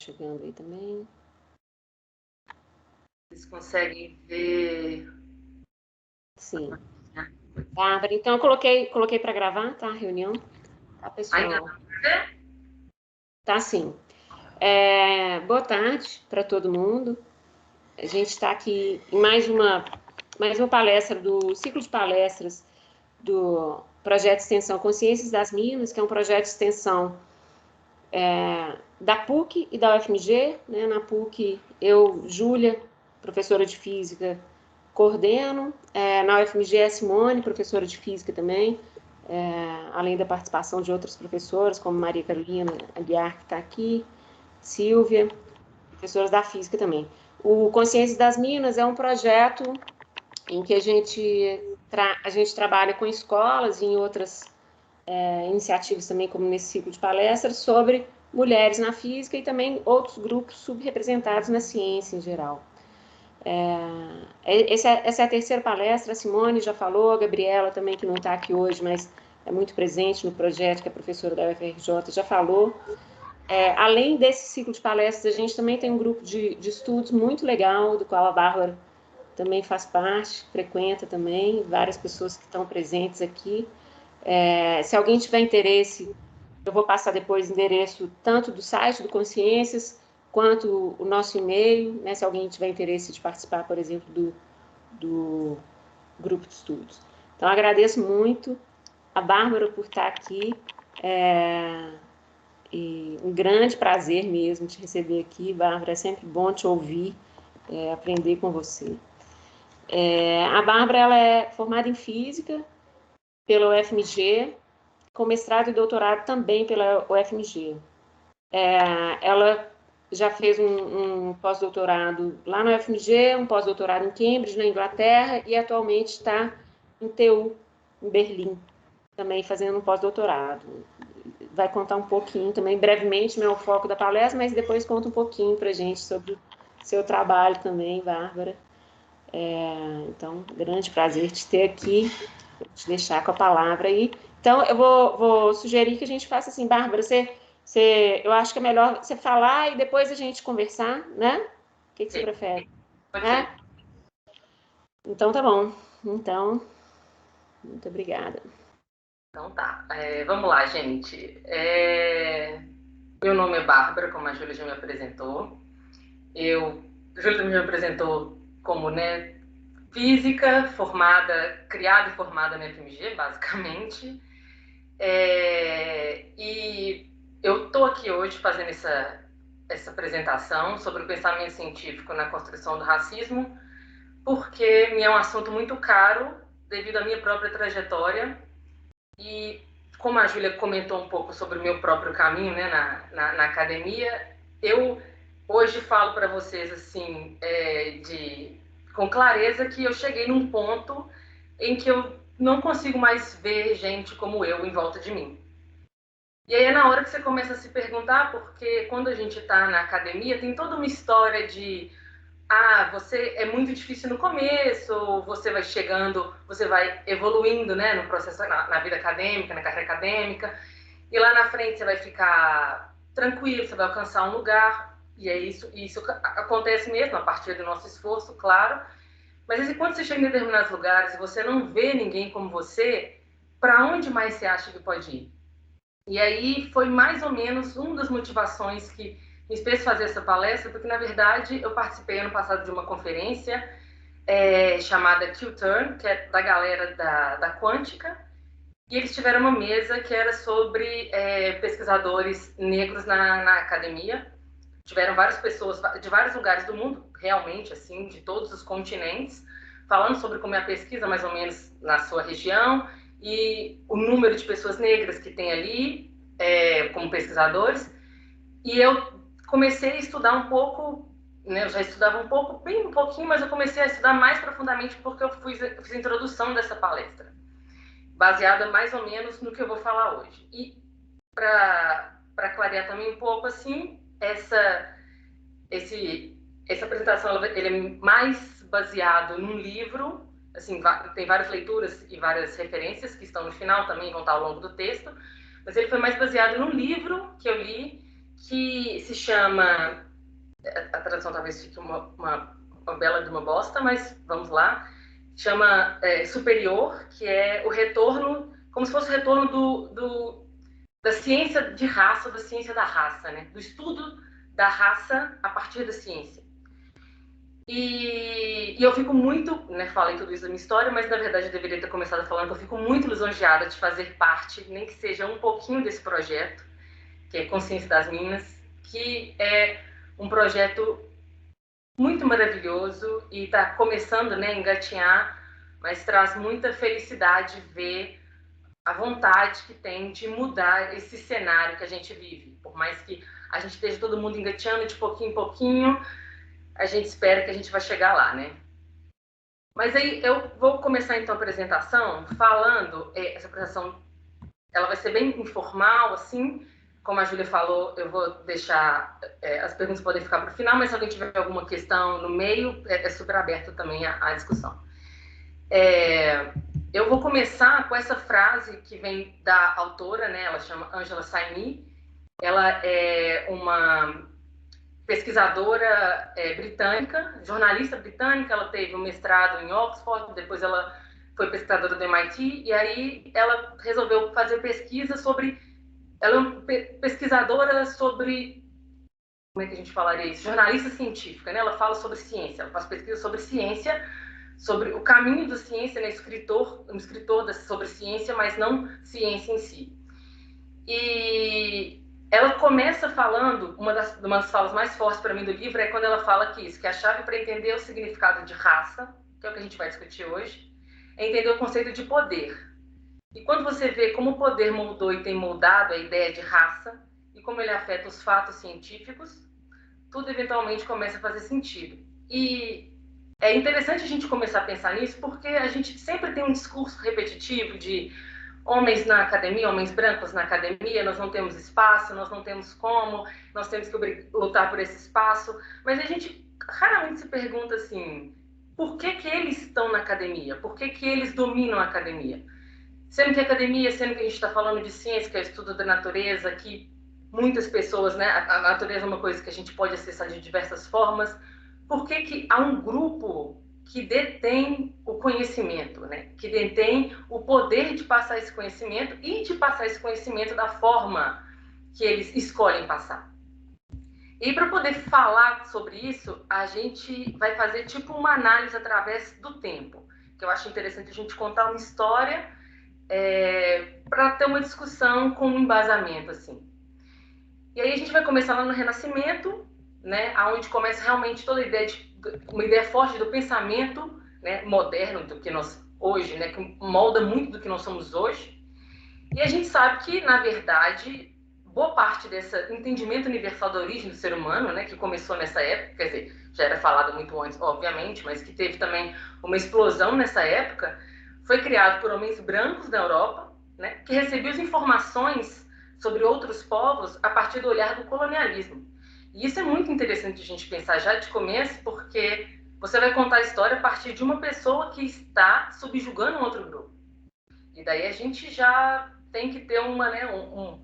chegando aí também. Vocês conseguem ver? Sim. Bárbara, então eu coloquei para gravar, tá? A reunião. Tá, pessoal? Ainda não vê? Tá, sim. Boa tarde para todo mundo. A gente está aqui em mais uma palestra do ciclo de palestras do projeto de extensão Consciências das Minas, que é um projeto de extensão da PUC e da UFMG, né? Na PUC, eu, Júlia, professora de Física, coordeno. Na UFMG, a Simone, professora de Física também, além da participação de outras professoras, como Maria Carolina Aguiar, que está aqui, Silvia, professoras da Física também. O Consciências das Minas é um projeto em que a gente trabalha com escolas e em outras iniciativas também, como nesse ciclo de palestras, sobre mulheres na física e também outros grupos subrepresentados na ciência em geral. Essa é a terceira palestra, a Simone já falou, a Gabriela também, que não está aqui hoje, mas é muito presente no projeto, que é professora da UFRJ, já falou. Além desse ciclo de palestras, a gente também tem um grupo de estudos muito legal, do qual a Bárbara também faz parte, frequenta também, várias pessoas que estão presentes aqui. Se alguém tiver interesse, eu vou passar depois o endereço tanto do site do Consciências, quanto o nosso e-mail, né, se alguém tiver interesse de participar, por exemplo, do grupo de estudos. Então, agradeço muito a Bárbara por estar aqui, e um grande prazer mesmo te receber aqui, Bárbara, é sempre bom te ouvir, aprender com você. A Bárbara, ela é formada em Física pela UFMG, com mestrado e doutorado também pela UFMG. Ela já fez um pós-doutorado lá na UFMG, um pós-doutorado em Cambridge, na Inglaterra, e atualmente está em TU, em Berlim, também fazendo um pós-doutorado. Vai contar um pouquinho também, brevemente, não é o foco da palestra, mas depois conta um pouquinho para a gente sobre o seu trabalho também, Bárbara. Então, grande prazer te ter aqui, vou te deixar com a palavra aí. Então, eu vou sugerir que a gente faça assim, Bárbara, eu acho que é melhor você falar e depois a gente conversar, né? O que você prefere? Okay. Então, tá bom. Então, muito obrigada. Então tá, vamos lá, gente. Meu nome é Bárbara, como a Júlia já me apresentou. A Júlia também me apresentou como, né, física, criada e formada na FMG, basicamente. E eu estou aqui hoje fazendo essa apresentação sobre o pensamento científico na construção do racismo, porque me é um assunto muito caro devido à minha própria trajetória. E como a Júlia comentou um pouco sobre o meu próprio caminho, né, na academia, eu hoje falo para vocês assim, com clareza, que eu cheguei num ponto em que eu não consigo mais ver gente como eu em volta de mim. E aí é na hora que você começa a se perguntar, porque quando a gente está na academia, tem toda uma história de você é muito difícil no começo, você vai chegando, você vai evoluindo, né, no processo, na vida acadêmica, na carreira acadêmica, e lá na frente você vai ficar tranquilo, você vai alcançar um lugar, e é isso acontece mesmo a partir do nosso esforço, claro, mas assim, quando você chega em determinados lugares e você não vê ninguém como você, para onde mais você acha que pode ir? E aí foi mais ou menos uma das motivações que me fez fazer essa palestra, porque, na verdade, eu participei ano passado de uma conferência chamada Q-Turn, que é da galera da Quântica, e eles tiveram uma mesa que era sobre pesquisadores negros na academia. Tiveram várias pessoas de vários lugares do mundo, realmente, assim, de todos os continentes, falando sobre como é a pesquisa, mais ou menos, na sua região, e o número de pessoas negras que tem ali, como pesquisadores. E eu comecei a estudar um pouco, né, eu já estudava um pouco, bem um pouquinho, mas eu comecei a estudar mais profundamente porque eu fiz a introdução dessa palestra, baseada mais ou menos no que eu vou falar hoje. E para clarear também um pouco, assim, essa apresentação ele é mais baseado num livro, assim, tem várias leituras e várias referências que estão no final também, vão estar ao longo do texto, mas ele foi mais baseado num livro que eu li, que se chama, a tradução talvez fique uma bela de uma bosta, mas vamos lá, chama Superior, que é o retorno, como se fosse o retorno da ciência de raça, da ciência da raça, né? Do estudo da raça a partir da ciência. E eu fico muito, né, falei tudo isso da minha história, mas na verdade eu deveria ter começado falando que eu fico muito lisonjeada de fazer parte, nem que seja um pouquinho desse projeto, que é Consciência das Minas, que é um projeto muito maravilhoso e está começando, né, a engatinhar, mas traz muita felicidade ver a vontade que tem de mudar esse cenário que a gente vive. Por mais que a gente esteja todo mundo engateando de pouquinho em pouquinho, a gente espera que a gente vai chegar lá, né? Mas aí eu vou começar então a apresentação falando, essa apresentação ela vai ser bem informal, assim, como a Júlia falou, eu vou deixar, as perguntas podem ficar para o final, mas se alguém tiver alguma questão no meio, é super aberto também a discussão. Eu vou começar com essa frase que vem da autora, né? Ela chama Angela Saini. Ela é uma pesquisadora britânica, jornalista britânica. Ela teve um mestrado em Oxford, depois ela foi pesquisadora do MIT, e aí ela resolveu fazer pesquisa sobre... Ela é uma pesquisadora sobre... Como é que a gente falaria isso? Jornalista científica, né? Ela fala sobre ciência, ela faz pesquisa sobre ciência, sobre o caminho da ciência, né? Um escritor sobre ciência, mas não ciência em si. E ela começa falando, uma das falas mais fortes para mim do livro é quando ela fala que a chave para entender o significado de raça, que é o que a gente vai discutir hoje, é entender o conceito de poder. E quando você vê como o poder moldou e tem moldado a ideia de raça, e como ele afeta os fatos científicos, tudo eventualmente começa a fazer sentido. E é interessante a gente começar a pensar nisso, porque a gente sempre tem um discurso repetitivo de homens na academia, homens brancos na academia, nós não temos espaço, nós não temos como, nós temos que lutar por esse espaço, mas a gente raramente se pergunta assim, por que eles estão na academia? Por que eles dominam a academia? Sendo que a academia, sendo que a gente está falando de ciência, que é o estudo da natureza, que muitas pessoas, né, a natureza é uma coisa que a gente pode acessar de diversas formas, por que há um grupo que detém o conhecimento, né? Que detém o poder de passar esse conhecimento e de passar esse conhecimento da forma que eles escolhem passar? E para poder falar sobre isso, a gente vai fazer tipo uma análise através do tempo, que eu acho interessante a gente contar uma história para ter uma discussão com um embasamento, assim. E aí a gente vai começar lá no Renascimento, né, onde começa realmente toda a ideia uma ideia forte do pensamento, né, moderno, do que nós hoje, né, que molda muito do que nós somos hoje. E a gente sabe que, na verdade, boa parte desse entendimento universal da origem do ser humano, né, que começou nessa época, quer dizer, já era falado muito antes, obviamente, mas que teve também uma explosão nessa época, foi criado por homens brancos da Europa, né, que recebiam as informações sobre outros povos a partir do olhar do colonialismo. E isso é muito interessante a gente pensar já de começo, porque você vai contar a história a partir de uma pessoa que está subjugando um outro grupo. E daí a gente já tem que ter um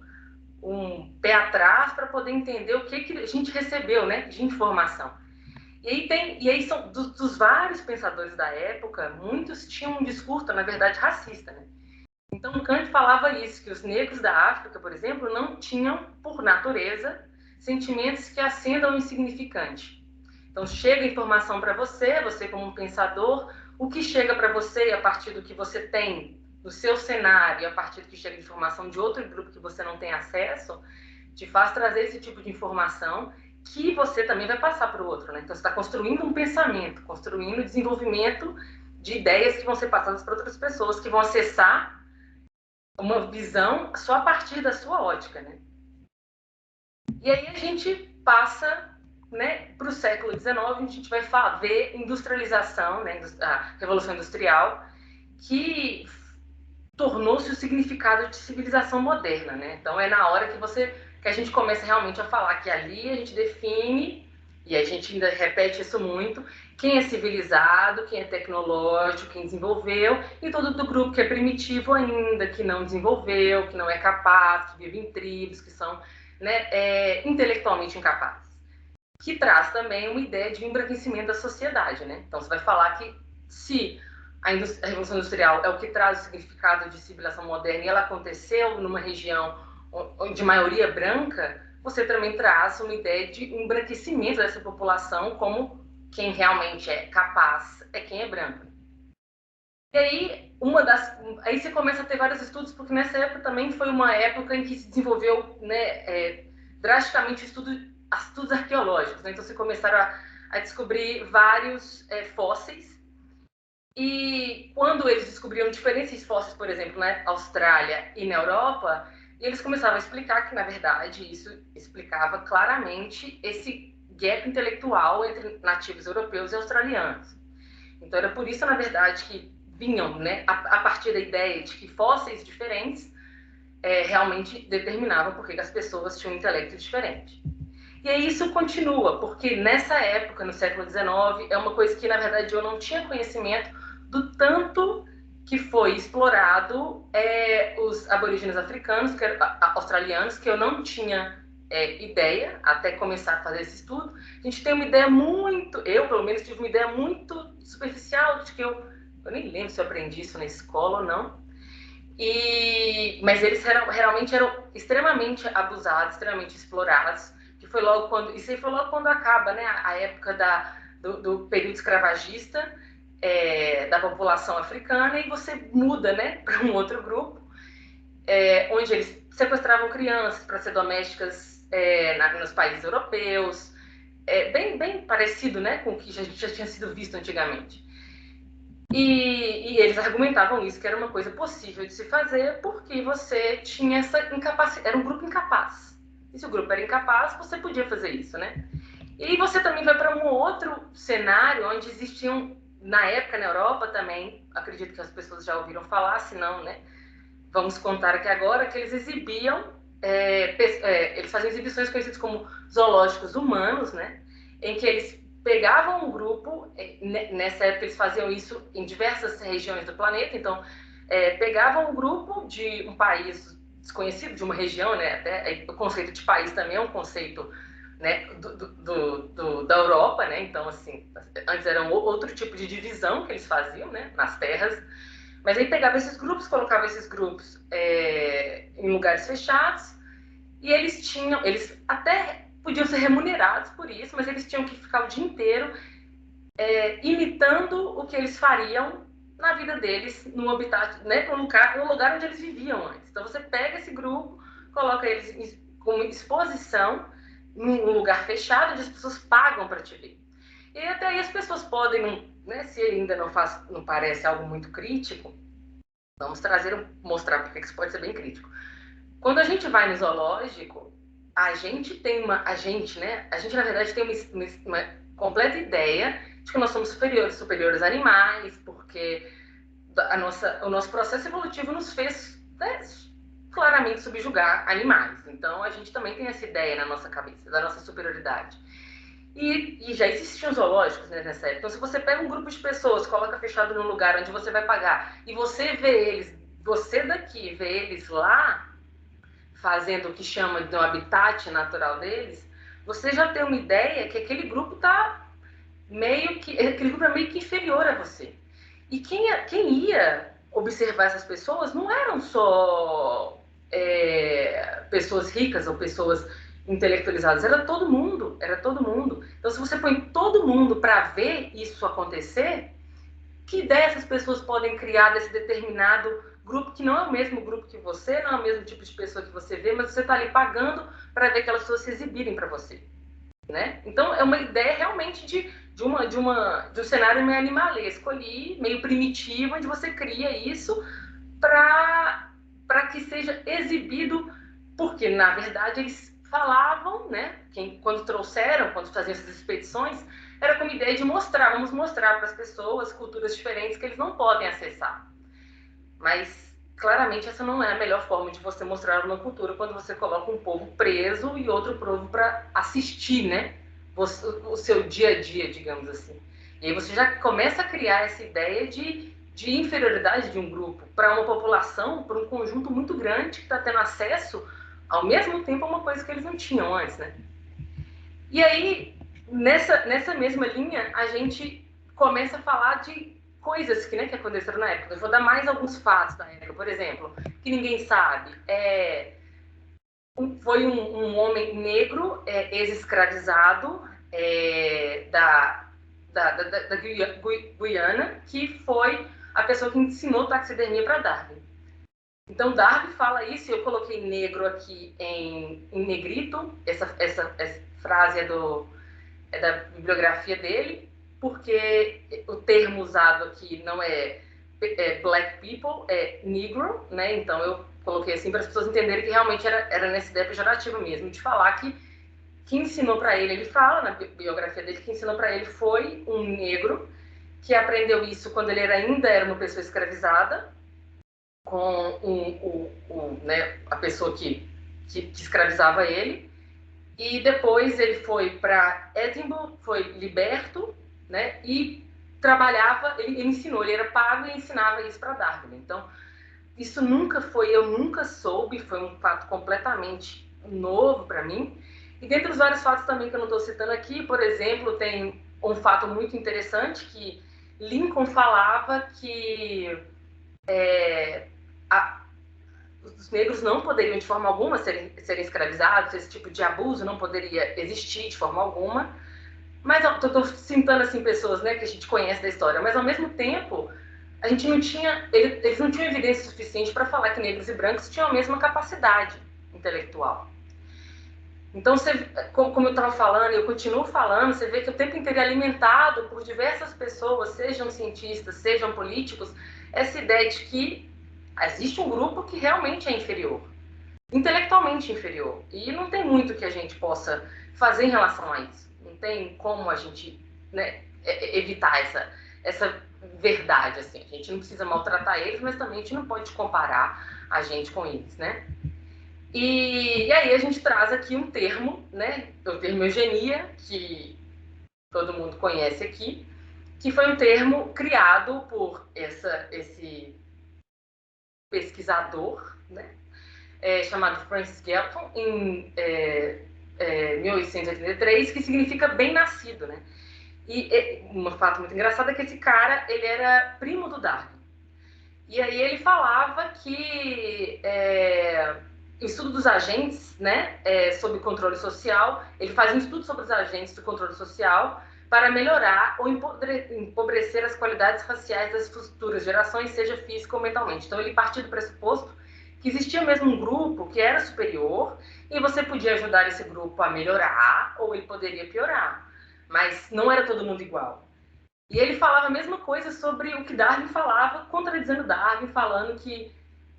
pé atrás para poder entender o que a gente recebeu, né, de informação. E aí são dos vários pensadores da época, muitos tinham um discurso, na verdade, racista, né? Então, Kant falava isso, que os negros da África, por exemplo, não tinham, por natureza, sentimentos que acendam o insignificante. Então, chega informação para você como um pensador, o que chega para você a partir do que você tem no seu cenário, a partir do que chega de informação de outro grupo que você não tem acesso, te faz trazer esse tipo de informação que você também vai passar para o outro, né? Então, você está construindo um pensamento, construindo desenvolvimento de ideias que vão ser passadas para outras pessoas, que vão acessar uma visão só a partir da sua ótica, né? E aí a gente passa, né, para o século XIX, a gente vai ver industrialização, né, a Revolução Industrial, que tornou-se o significado de civilização moderna, né? Então é na hora que a gente começa realmente a falar que ali a gente define, e a gente ainda repete isso muito, quem é civilizado, quem é tecnológico, quem desenvolveu, e todo do grupo que é primitivo ainda, que não desenvolveu, que não é capaz, que vive em tribos, que são, né, intelectualmente incapazes, que traz também uma ideia de embranquecimento da sociedade, né? Então, você vai falar que se a Revolução Industrial é o que traz o significado de civilização moderna e ela aconteceu numa região de maioria branca, você também traz uma ideia de embranquecimento dessa população como quem realmente é capaz é quem é branco. E aí, aí você começa a ter vários estudos, porque nessa época também foi uma época em que se desenvolveu, né, drasticamente estudos arqueológicos. Né? Então, se começaram a descobrir vários fósseis. E quando eles descobriam diferentes fósseis, por exemplo, na Austrália e na Europa, eles começavam a explicar que, na verdade, isso explicava claramente esse gap intelectual entre nativos europeus e australianos. Então, era por isso, na verdade, que vinham, né, a partir da ideia de que fósseis diferentes realmente determinavam por que as pessoas tinham um intelecto diferente. E aí isso continua, porque nessa época, no século XIX, é uma coisa que, na verdade, eu não tinha conhecimento do tanto que foi explorado os aborígenes africanos, australianos, que eu não tinha ideia, até começar a fazer esse estudo. A gente tem uma ideia eu pelo menos tive uma ideia muito superficial, de que eu nem lembro se eu aprendi isso na escola ou não, mas eles realmente eram extremamente abusados, extremamente explorados, que foi logo quando, isso aí foi logo quando acaba, né, a época do período escravagista da população africana, e você muda, né, para um outro grupo, onde eles sequestravam crianças para ser domésticas nos países europeus, bem parecido, né, com o que já tinha sido visto antigamente. E eles argumentavam isso, que era uma coisa possível de se fazer, porque você tinha essa incapacidade, era um grupo incapaz. E se o grupo era incapaz, você podia fazer isso, né? E você também vai para um outro cenário, onde existiam, na época, na Europa também, acredito que as pessoas já ouviram falar, se não, né? Vamos contar aqui agora, que eles exibiam, eles faziam exibições conhecidas como zoológicos humanos, né? Em que eles pegavam um grupo, nessa época eles faziam isso em diversas regiões do planeta, então pegavam um grupo de um país desconhecido, de uma região, né, até o conceito de país também é um conceito, né, da Europa, né, então assim, antes era outro tipo de divisão que eles faziam, né, nas terras, mas aí pegava esses grupos, colocava esses grupos em lugares fechados, e eles até podiam ser remunerados por isso, mas eles tinham que ficar o dia inteiro imitando o que eles fariam na vida deles, no habitat, né, no lugar onde eles viviam antes. Então você pega esse grupo, coloca eles como exposição num lugar fechado, onde as pessoas pagam para te ver. E até aí as pessoas podem, né, se ainda não parece algo muito crítico, vamos mostrar porque isso pode ser bem crítico. Quando a gente vai no zoológico, a gente, na verdade tem uma completa ideia de que nós somos superiores a animais, porque o nosso processo evolutivo nos fez, né, claramente subjugar animais. Então a gente também tem essa ideia na nossa cabeça, da nossa superioridade. E já existiam zoológicos, né, nessa época. Então, se você pega um grupo de pessoas, coloca fechado num lugar onde você vai pagar, e você vê eles, você daqui vê eles lá, fazendo o que chama de um habitat natural deles, você já tem uma ideia que aquele grupo aquele grupo é meio que inferior a você. E quem ia observar essas pessoas não eram só pessoas ricas ou pessoas intelectualizadas, era todo mundo. Então, se você põe todo mundo para ver isso acontecer, que ideia essas pessoas podem criar desse determinado grupo, que não é o mesmo grupo que você, não é o mesmo tipo de pessoa que você vê, mas você está ali pagando para ver aquelas pessoas se exibirem para você, né? Então, é uma ideia realmente de um cenário meio animalesco ali, meio primitivo, onde você cria isso para que seja exibido, porque, na verdade, eles falavam, né? Quando faziam essas expedições, era com a ideia de vamos mostrar para as pessoas culturas diferentes que eles não podem acessar. Mas, claramente, essa não é a melhor forma de você mostrar uma cultura quando você coloca um povo preso e outro povo para assistir, né? O seu dia a dia, digamos assim. E aí você já começa a criar essa ideia de inferioridade de um grupo para uma população, para um conjunto muito grande que está tendo acesso ao mesmo tempo, é uma coisa que eles não tinham antes, né? E aí, nessa mesma linha, a gente começa a falar de coisas que aconteceram na época. Eu vou dar mais alguns fatos da época, por exemplo, que ninguém sabe. Foi um homem negro, ex-escravizado, da Guiana, que foi a pessoa que ensinou taxidermia para Darwin. Então, Darwin fala isso, e eu coloquei negro aqui em negrito, essa frase é da bibliografia dele, porque o termo usado aqui não é black people, é negro, né? Então eu coloquei assim para as pessoas entenderem que realmente era nessa ideia pejorativa mesmo, de falar que ensinou para ele fala na biografia dele que ensinou para ele foi um negro que aprendeu isso quando ele ainda era uma pessoa escravizada, com a pessoa que escravizava ele. E depois ele foi para Edimburgo, foi liberto, né? E trabalhava, ele ensinou, ele era pago e ensinava isso para Darwin. Então, isso eu nunca soube, foi um fato completamente novo para mim. E dentre os vários fatos também que eu não estou citando aqui, por exemplo, tem um fato muito interessante que Lincoln falava que os negros não poderiam de forma alguma serem escravizados, esse tipo de abuso não poderia existir de forma alguma. Mas eu estou citando assim pessoas, né, que a gente conhece da história, mas ao mesmo tempo a gente não tinha, eles não tinham evidência suficiente para falar que negros e brancos tinham a mesma capacidade intelectual. Então, como eu estava falando, eu continuo falando, você vê que o tempo inteiro é alimentado por diversas pessoas, sejam cientistas, sejam políticos, essa ideia de que existe um grupo que realmente é inferior, intelectualmente inferior. E não tem muito que a gente possa fazer em relação a isso. Não tem como a gente, né, evitar essa verdade. Assim. A gente não precisa maltratar eles, mas também a gente não pode comparar a gente com eles, né? E aí a gente traz aqui um termo, né? O termo eugenia, que todo mundo conhece aqui, que foi um termo criado por esse pesquisador, né? Chamado Francis Galton, em 1883, que significa bem-nascido, né? E um fato muito engraçado é que esse cara, ele era primo do Darwin. E aí ele falava que o estudo dos agentes, né, sob controle social, ele faz um estudo sobre os agentes do controle social para melhorar ou empobrecer as qualidades raciais das futuras gerações, seja física ou mentalmente. Então ele partia do pressuposto que existia mesmo um grupo que era superior e você podia ajudar esse grupo a melhorar ou ele poderia piorar, mas não era todo mundo igual. E ele falava a mesma coisa sobre o que Darwin falava, contradizendo Darwin, falando que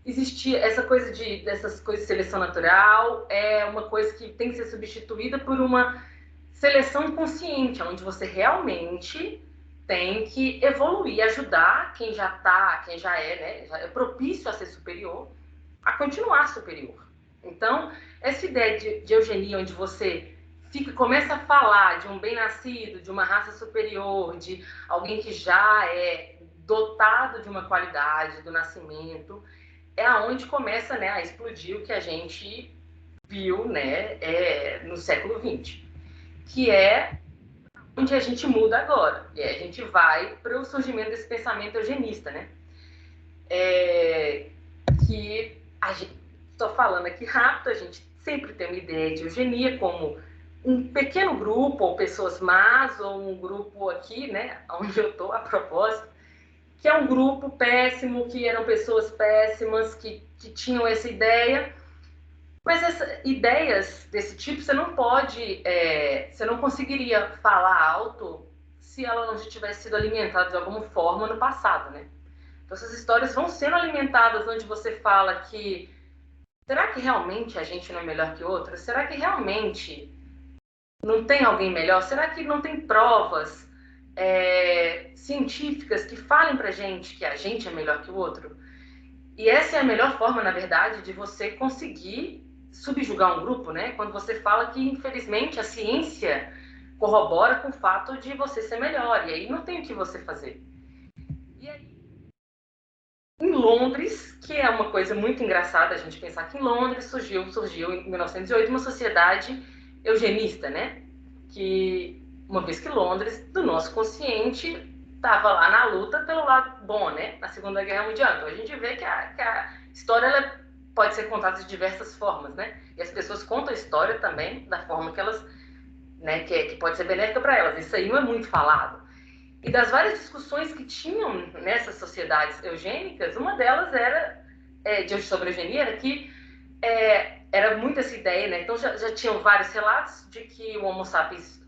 existia essa coisa dessas coisas de seleção natural, é uma coisa que tem que ser substituída por uma seleção consciente, onde você realmente tem que evoluir, ajudar quem já é, né, já é propício a ser superior, a continuar superior. Então, essa ideia de eugenia, onde você começa a falar de um bem-nascido, de uma raça superior, de alguém que já é dotado de uma qualidade do nascimento, é aonde começa, né, a explodir o que a gente viu, né, no século XX, que é onde a gente muda agora, e a gente vai para o surgimento desse pensamento eugenista, né, que a gente, estou falando aqui rápido, a gente sempre tem uma ideia de eugenia como um pequeno grupo, ou pessoas más, ou um grupo aqui, né, onde eu estou, a propósito, que é um grupo péssimo, que eram pessoas péssimas, que tinham essa ideia. Mas ideias desse tipo, você não pode, você não conseguiria falar alto se ela não tivesse sido alimentada de alguma forma no passado, né? Então, essas histórias vão sendo alimentadas onde você fala que será que realmente a gente não é melhor que outra? Será que realmente não tem alguém melhor? Será que não tem provas científicas que falem pra gente que a gente é melhor que o outro? E essa é a melhor forma, na verdade, de você conseguir subjugar um grupo, né? Quando você fala que, infelizmente, a ciência corrobora com o fato de você ser melhor. E aí não tem o que você fazer. E aí, em Londres, que é uma coisa muito engraçada a gente pensar que em Londres surgiu em 1908 uma sociedade eugenista, né? Que, uma vez que Londres, do nosso consciente, estava lá na luta pelo lado bom, né? Na Segunda Guerra Mundial. Então a gente vê que a história ela pode ser contada de diversas formas, né? E as pessoas contam a história também da forma que elas, né, que pode ser benéfica para elas. Isso aí não é muito falado. E das várias discussões que tinham nessas sociedades eugênicas, uma delas era, sobre eugenia, era que era muito essa ideia, né? Então já tinham vários relatos de que o Homo sapiens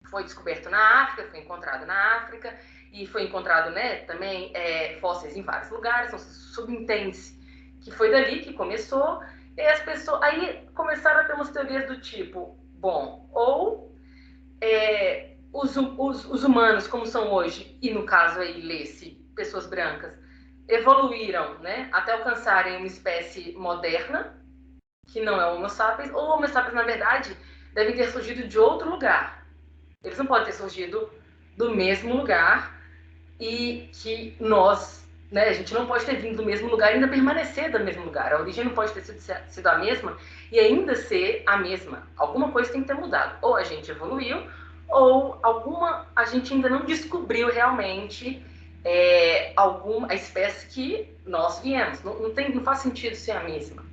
foi descoberto na África, foi encontrado na África, e foi encontrado, né, também fósseis em vários lugares, então subentende-se que foi dali que começou, e as pessoas aí começaram a ter umas teorias do tipo, bom, ou os humanos, como são hoje, e no caso aí, lê-se, pessoas brancas, evoluíram, né, até alcançarem uma espécie moderna, que não é o Homo sapiens, ou o Homo sapiens, na verdade, devem ter surgido de outro lugar. Eles não podem ter surgido do mesmo lugar e que nós, né, a gente não pode ter vindo do mesmo lugar e ainda permanecer do mesmo lugar. A origem não pode ter sido a mesma e ainda ser a mesma. Alguma coisa tem que ter mudado. Ou a gente evoluiu, ou a gente ainda não descobriu realmente a espécie que nós viemos. Não faz sentido ser a mesma.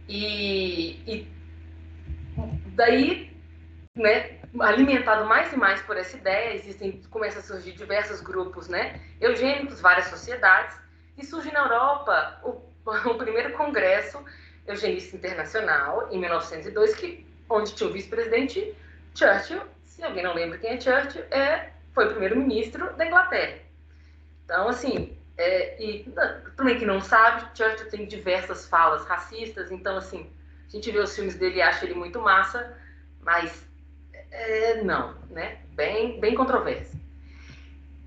E daí, né, alimentado mais e mais por essa ideia, começam a surgir diversos grupos, né, eugênicos, várias sociedades, e surge na Europa o primeiro congresso eugenista internacional, em 1902, onde tinha o vice-presidente Churchill. Se alguém não lembra quem é Churchill, foi o primeiro-ministro da Inglaterra. Então, assim, e também que não sabe, Churchill tem diversas falas racistas, então, assim, a gente vê os filmes dele e acha ele muito massa, mas não, né? Bem controverso.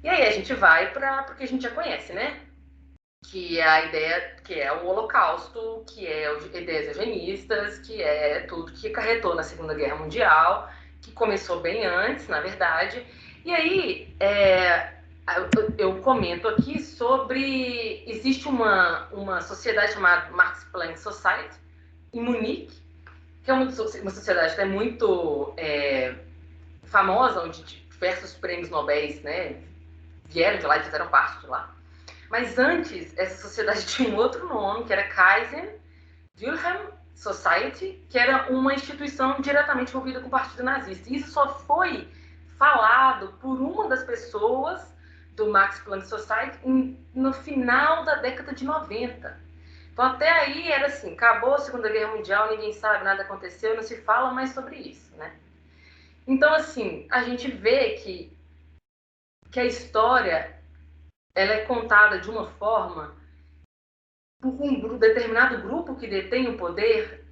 E aí a gente vai para o que a gente já conhece, né? Que é a ideia, que é o Holocausto, que é ideias eugenistas, que é tudo que acarretou na Segunda Guerra Mundial, que começou bem antes, na verdade. E aí eu comento aqui sobre... Existe uma sociedade chamada Max Planck Society, em Munique, que é uma sociedade que é muito famosa, onde diversos prêmios Nobel, né, vieram de lá e fizeram parte de lá. Mas antes, essa sociedade tinha um outro nome, que era Kaiser Wilhelm Society, que era uma instituição diretamente envolvida com o Partido Nazista. E isso só foi falado por uma das pessoas do Max Planck Society no final da década de 90. Então, até aí era assim, acabou a Segunda Guerra Mundial, ninguém sabe, nada aconteceu, não se fala mais sobre isso, né? Então, assim, a gente vê que a história ela é contada de uma forma por um determinado grupo que detém o poder,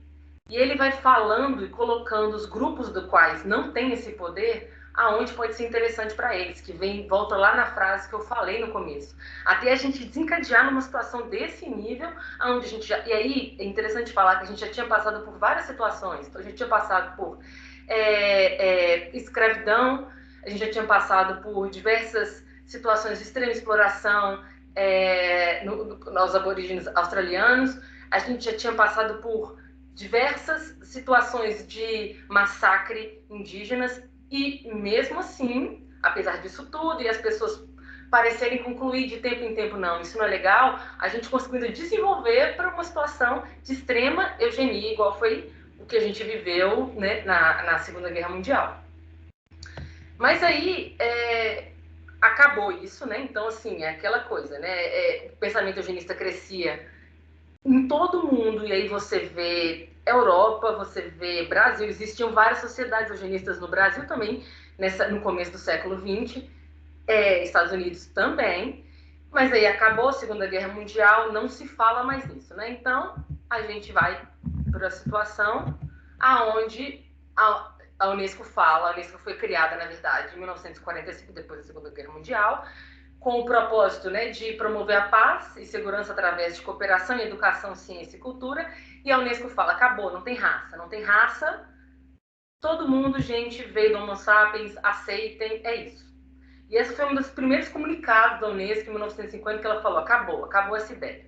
e ele vai falando e colocando os grupos do quais não tem esse poder aonde pode ser interessante para eles, que volta lá na frase que eu falei no começo. Até a gente desencadear numa situação desse nível, onde a gente e aí é interessante falar que a gente já tinha passado por várias situações. Então, a gente tinha passado por escravidão, a gente já tinha passado por diversas situações de extrema exploração nos aborígenes australianos, a gente já tinha passado por diversas situações de massacre indígenas e mesmo assim, apesar disso tudo e as pessoas parecerem concluir de tempo em tempo, não, isso não é legal, a gente conseguindo desenvolver para uma situação de extrema eugenia, igual foi o que a gente viveu, né, na Segunda Guerra Mundial. Mas aí acabou isso, né? Então, assim, é aquela coisa, né? O pensamento eugenista crescia em todo o mundo, e aí você vê Europa, você vê Brasil, existiam várias sociedades eugenistas no Brasil também, no começo do século XX, Estados Unidos também, mas aí acabou a Segunda Guerra Mundial, não se fala mais nisso, né? Então, a gente vai para a situação aonde a Unesco fala, a Unesco foi criada, na verdade, em 1945, depois da Segunda Guerra Mundial, com o propósito, né, de promover a paz e segurança através de cooperação, educação, ciência e cultura, e a Unesco fala, acabou, não tem raça, todo mundo, gente, veio do Homo sapiens, aceitem, é isso. E essa foi um dos primeiros comunicados da Unesco em 1950 que ela falou, acabou essa ideia.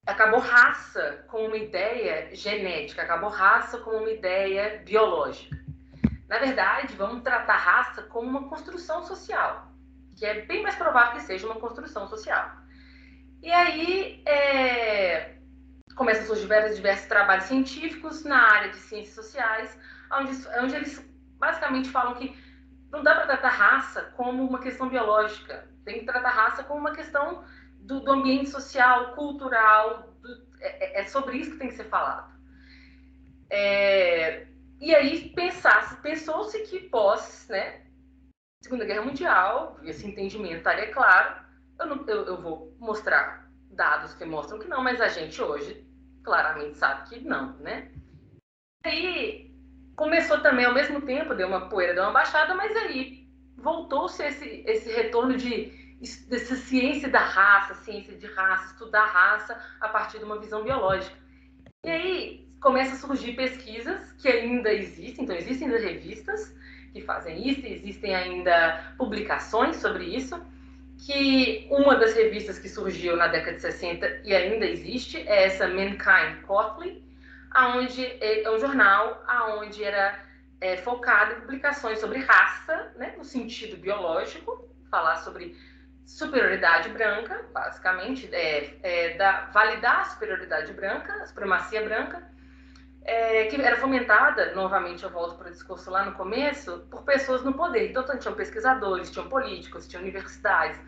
Acabou raça como uma ideia genética, acabou raça como uma ideia biológica. Na verdade, vamos tratar raça como uma construção social, que é bem mais provável que seja uma construção social. E aí começam a surgir diversos trabalhos científicos na área de ciências sociais, onde eles basicamente falam que não dá para tratar raça como uma questão biológica, tem que tratar raça como uma questão do ambiente social, cultural, é sobre isso que tem que ser falado. E aí pensou-se que pós, né, Segunda Guerra Mundial, esse entendimento estaria claro, eu vou mostrar dados que mostram que não, mas a gente hoje claramente sabe que não, né? E aí começou também, ao mesmo tempo, deu uma poeira, deu uma baixada, mas aí voltou-se esse retorno dessa ciência da raça, ciência de raça, estudar raça a partir de uma visão biológica. E aí começam a surgir pesquisas que ainda existem, então existem ainda revistas que fazem isso, existem ainda publicações sobre isso, que uma das revistas que surgiu na década de 60 e ainda existe é essa Mankind Quarterly, aonde é um jornal onde era focado em publicações sobre raça, né, no sentido biológico, falar sobre superioridade branca, basicamente, validar a superioridade branca, a supremacia branca, que era fomentada, novamente eu volto para o discurso lá no começo, por pessoas no poder. Então, tinham pesquisadores, tinham políticos, tinham universidades,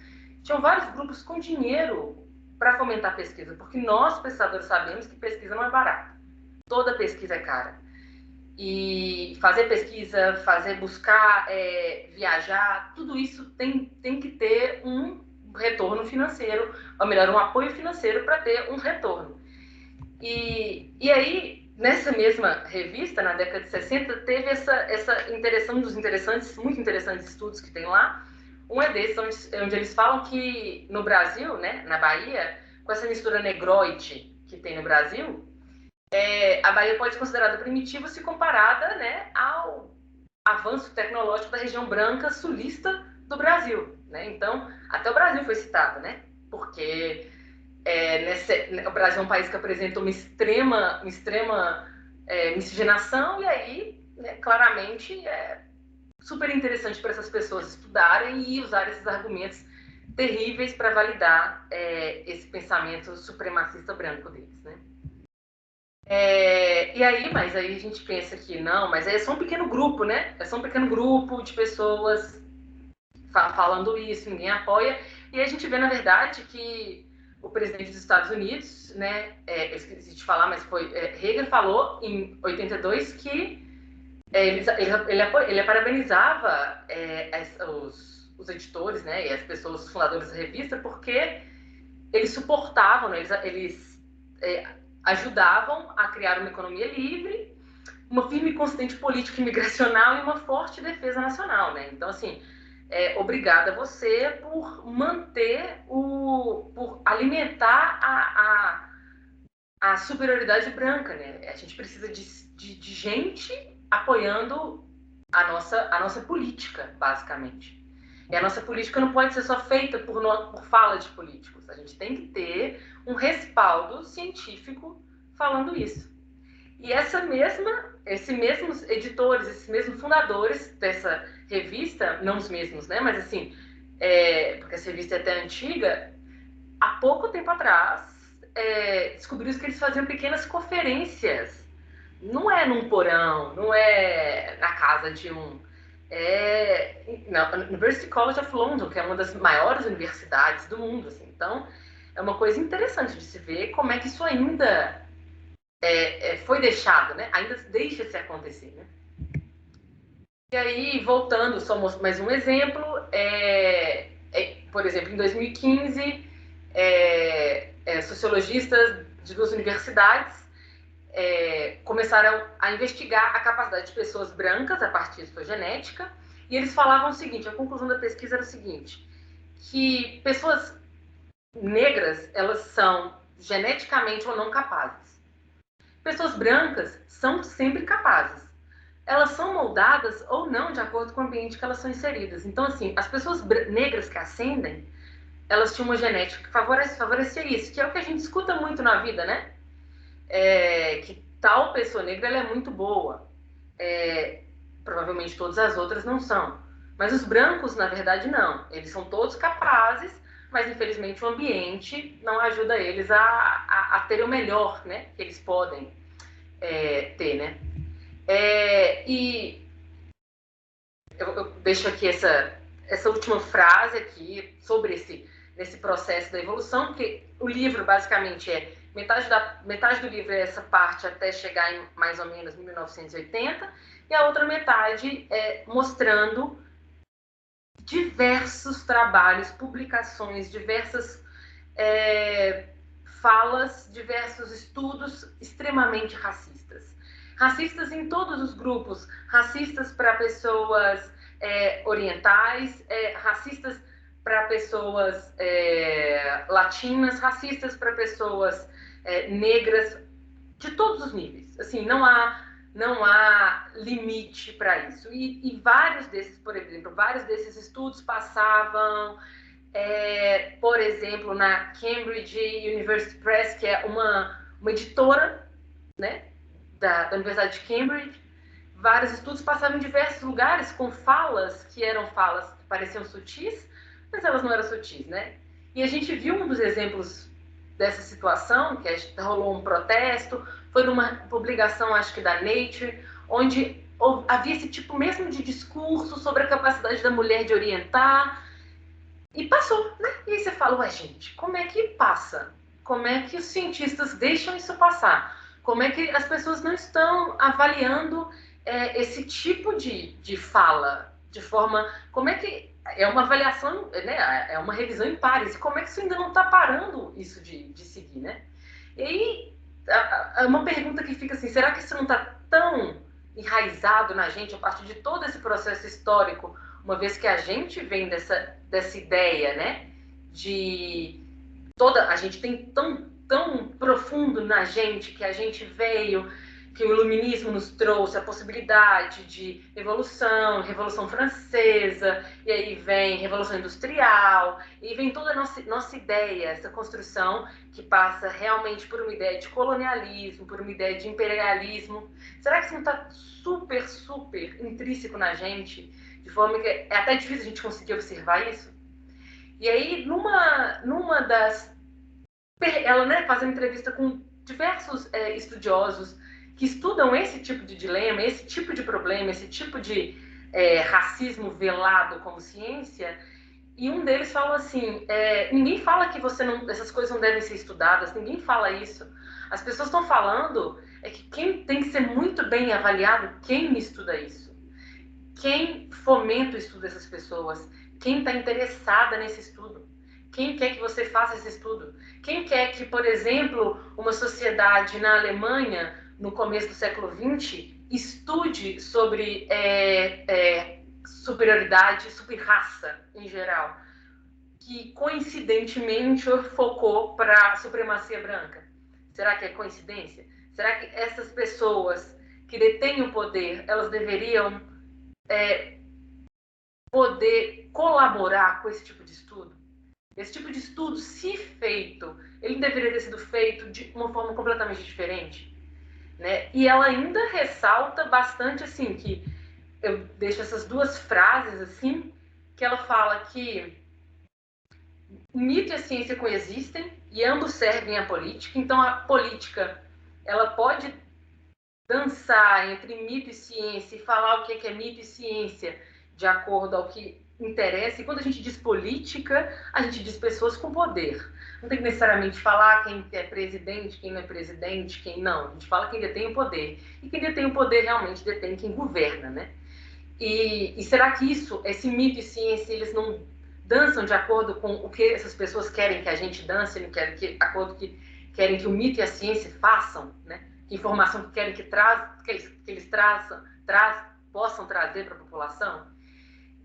tinham vários grupos com dinheiro para fomentar a pesquisa, porque nós, pesquisadores, sabemos que pesquisa não é barata. Toda pesquisa é cara. E fazer pesquisa, buscar, viajar, tudo isso tem que ter um retorno financeiro, ou melhor, um apoio financeiro para ter um retorno. E aí, nessa mesma revista, na década de 60, teve essa interação dos muito interessantes estudos que tem lá. Um é desses, onde eles falam que no Brasil, né, na Bahia, com essa mistura negroide que tem no Brasil, a Bahia pode ser considerada primitiva se comparada, né, ao avanço tecnológico da região branca sulista do Brasil, né? Então, até o Brasil foi citado, né? Porque o Brasil é um país que apresenta uma extrema miscigenação, e aí, né, claramente, é super interessante para essas pessoas estudarem e usar esses argumentos terríveis para validar esse pensamento supremacista branco deles, né? Mas aí a gente pensa que não, mas é só um pequeno grupo, né? É só um pequeno grupo de pessoas falando isso, ninguém apoia. E a gente vê, na verdade, que o presidente dos Estados Unidos, né, eu esqueci de falar, mas foi Reagan falou em 82 que ele parabenizava os editores, né, e as pessoas, os fundadores da revista, porque eles suportavam, né, eles ajudavam a criar uma economia livre, uma firme e consistente política imigracional e uma forte defesa nacional, né? Então, assim, obrigada a você por por alimentar a superioridade branca, né? A gente precisa de gente apoiando a nossa política, basicamente. E a nossa política não pode ser só feita por fala de políticos. A gente tem que ter um respaldo científico falando isso. E esses mesmos editores, esses mesmos fundadores dessa revista, não os mesmos, né? Mas assim, porque essa revista é até antiga, há pouco tempo atrás, descobriram que eles faziam pequenas conferências. Não é num porão, não é na casa de na University College of London, que é uma das maiores universidades do mundo, assim. Então, é uma coisa interessante de se ver como é que isso ainda foi deixado, né? Ainda deixa-se acontecer, né? E aí, voltando, só mais um exemplo, por exemplo, em 2015, sociologistas de duas universidades começaram a investigar a capacidade de pessoas brancas a partir de sua genética, e eles falavam o seguinte, a conclusão da pesquisa era o seguinte, que pessoas negras, elas são geneticamente ou não capazes. Pessoas brancas são sempre capazes, elas são moldadas ou não de acordo com o ambiente que elas são inseridas. Então, assim, as pessoas negras que ascendem, elas tinham uma genética que favorecia isso, que é o que a gente escuta muito na vida, né? Que tal pessoa negra ela é muito boa. Provavelmente todas as outras não são. Mas os brancos, na verdade, não. Eles são todos capazes, mas infelizmente o ambiente não ajuda eles a ter o melhor, né, que eles podem ter, né? E eu deixo aqui essa última frase aqui sobre esse processo da evolução, porque o livro basicamente metade do livro é essa parte até chegar em mais ou menos 1980, e a outra metade é mostrando diversos trabalhos, publicações, diversas falas, diversos estudos extremamente racistas. Racistas em todos os grupos, racistas para pessoas orientais, racistas para pessoas latinas, racistas para pessoas negras, de todos os níveis. Assim, não há limite para isso. E vários desses, por exemplo, vários desses estudos passavam, por exemplo, na Cambridge University Press, que é uma editora, né, da Universidade de Cambridge. Vários estudos passavam em diversos lugares com falas que eram falas que pareciam sutis, mas elas não eram sutis, né? E a gente viu um dos exemplos dessa situação, que rolou um protesto, foi numa publicação, acho que da Nature, onde havia esse tipo mesmo de discurso sobre a capacidade da mulher de orientar, e passou, né? E aí você fala, ué, gente, como é que passa? Como é que os cientistas deixam isso passar? Como é que as pessoas não estão avaliando esse tipo de fala de forma... Como é que... É uma avaliação, né? É uma revisão em pares. E como é que isso ainda não está parando isso de seguir, né? E aí, uma pergunta que fica assim, será que isso não está tão enraizado na gente a partir de todo esse processo histórico, uma vez que a gente vem dessa ideia, né, a gente tem tão profundo na gente, que a gente veio, que o iluminismo nos trouxe a possibilidade de Revolução Francesa, e aí vem Revolução Industrial, e vem toda a nossa ideia, essa construção que passa realmente por uma ideia de colonialismo, por uma ideia de imperialismo. Será que isso não está super, super intrínseco na gente, de forma que é até difícil a gente conseguir observar isso? E aí, numa das... Ela, né, faz uma entrevista com diversos estudiosos que estudam esse tipo de dilema, esse tipo de problema, esse tipo de racismo velado como ciência, e um deles falou assim, ninguém fala que essas coisas não devem ser estudadas, ninguém fala isso. As pessoas estão falando que quem tem que ser muito bem avaliado, quem estuda isso. Quem fomenta o estudo dessas pessoas? Quem está interessada nesse estudo? Quem quer que você faça esse estudo? Quem quer que, por exemplo, uma sociedade na Alemanha, no começo do século XX, estude sobre superioridade, sobre raça em geral, que coincidentemente focou para a supremacia branca? Será que é coincidência? Será que essas pessoas que detêm o poder, elas deveriam poder colaborar com esse tipo de estudo? Esse tipo de estudo, se feito, ele deveria ter sido feito de uma forma completamente diferente, né? E ela ainda ressalta bastante, assim, que eu deixo essas duas frases, assim, que ela fala que o mito e a ciência coexistem e ambos servem à política. Então, a política, ela pode dançar entre mito e ciência e falar o que é mito e ciência de acordo ao que interessa. E quando a gente diz política, a gente diz pessoas com poder. Não tem que necessariamente falar quem é presidente, quem não é presidente, quem não. A gente fala quem detém o poder. E quem detém o poder realmente detém quem governa, né? E será que esse mito e ciência, eles não dançam de acordo com o que essas pessoas querem que a gente dance, não querem que querem que o mito e a ciência façam, né? Que informação que querem que eles possam trazer para a população?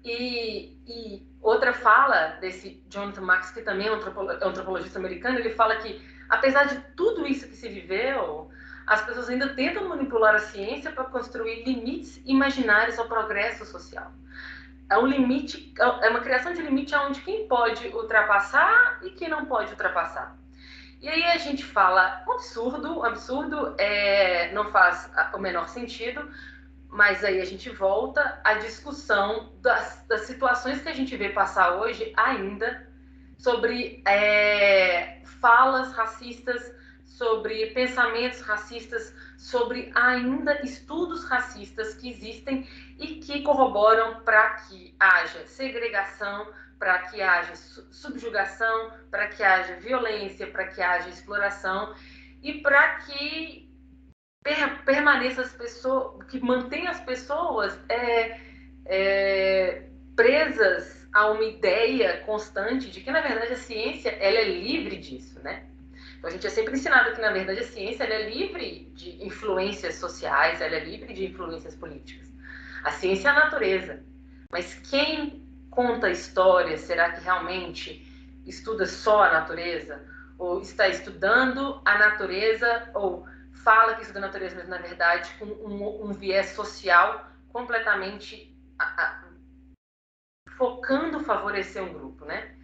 E outra fala desse Jonathan Marks, que também é um antropologista americano, ele fala que, apesar de tudo isso que se viveu, as pessoas ainda tentam manipular a ciência para construir limites imaginários ao progresso social. É um limite, é uma criação de limite onde quem pode ultrapassar e quem não pode ultrapassar. E aí a gente fala um absurdo não faz o menor sentido, mas aí a gente volta à discussão das situações que a gente vê passar hoje ainda sobre falas racistas, sobre pensamentos racistas, sobre ainda estudos racistas que existem e que corroboram para que haja segregação, para que haja subjugação, para que haja violência, para que haja exploração e para que permaneça as pessoas, que mantenha as pessoas presas a uma ideia constante de que, na verdade, a ciência ela é livre disso, né? Então, a gente é sempre ensinado que, na verdade, a ciência ela é livre de influências sociais, ela é livre de influências políticas. A ciência é a natureza. Mas quem conta a história, será que realmente estuda só a natureza? Ou está estudando a natureza, ou fala que estuda a natureza, mas, na verdade, com um viés social completamente focando favorecer um grupo, né?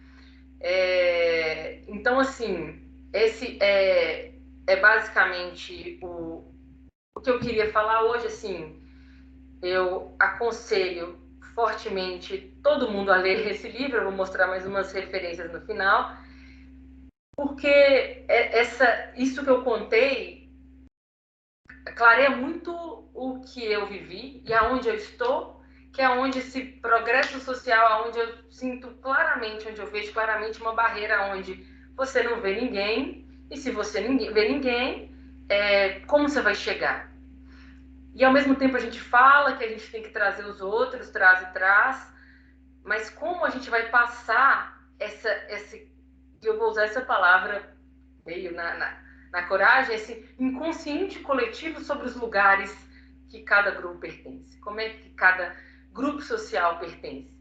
Então, assim, esse é basicamente o que eu queria falar hoje. Assim, eu aconselho fortemente todo mundo a ler esse livro. Eu vou mostrar mais umas referências no final, porque isso que eu contei clareia muito o que eu vivi e aonde eu estou, que é onde esse progresso social, aonde eu sinto claramente, onde eu vejo claramente uma barreira onde você não vê ninguém, e se você vê ninguém, como você vai chegar? E ao mesmo tempo a gente fala que a gente tem que trazer os outros, traz, mas como a gente vai passar eu vou usar essa palavra meio na coragem, esse inconsciente coletivo sobre os lugares que cada grupo pertence. Como é que cada grupo social pertence?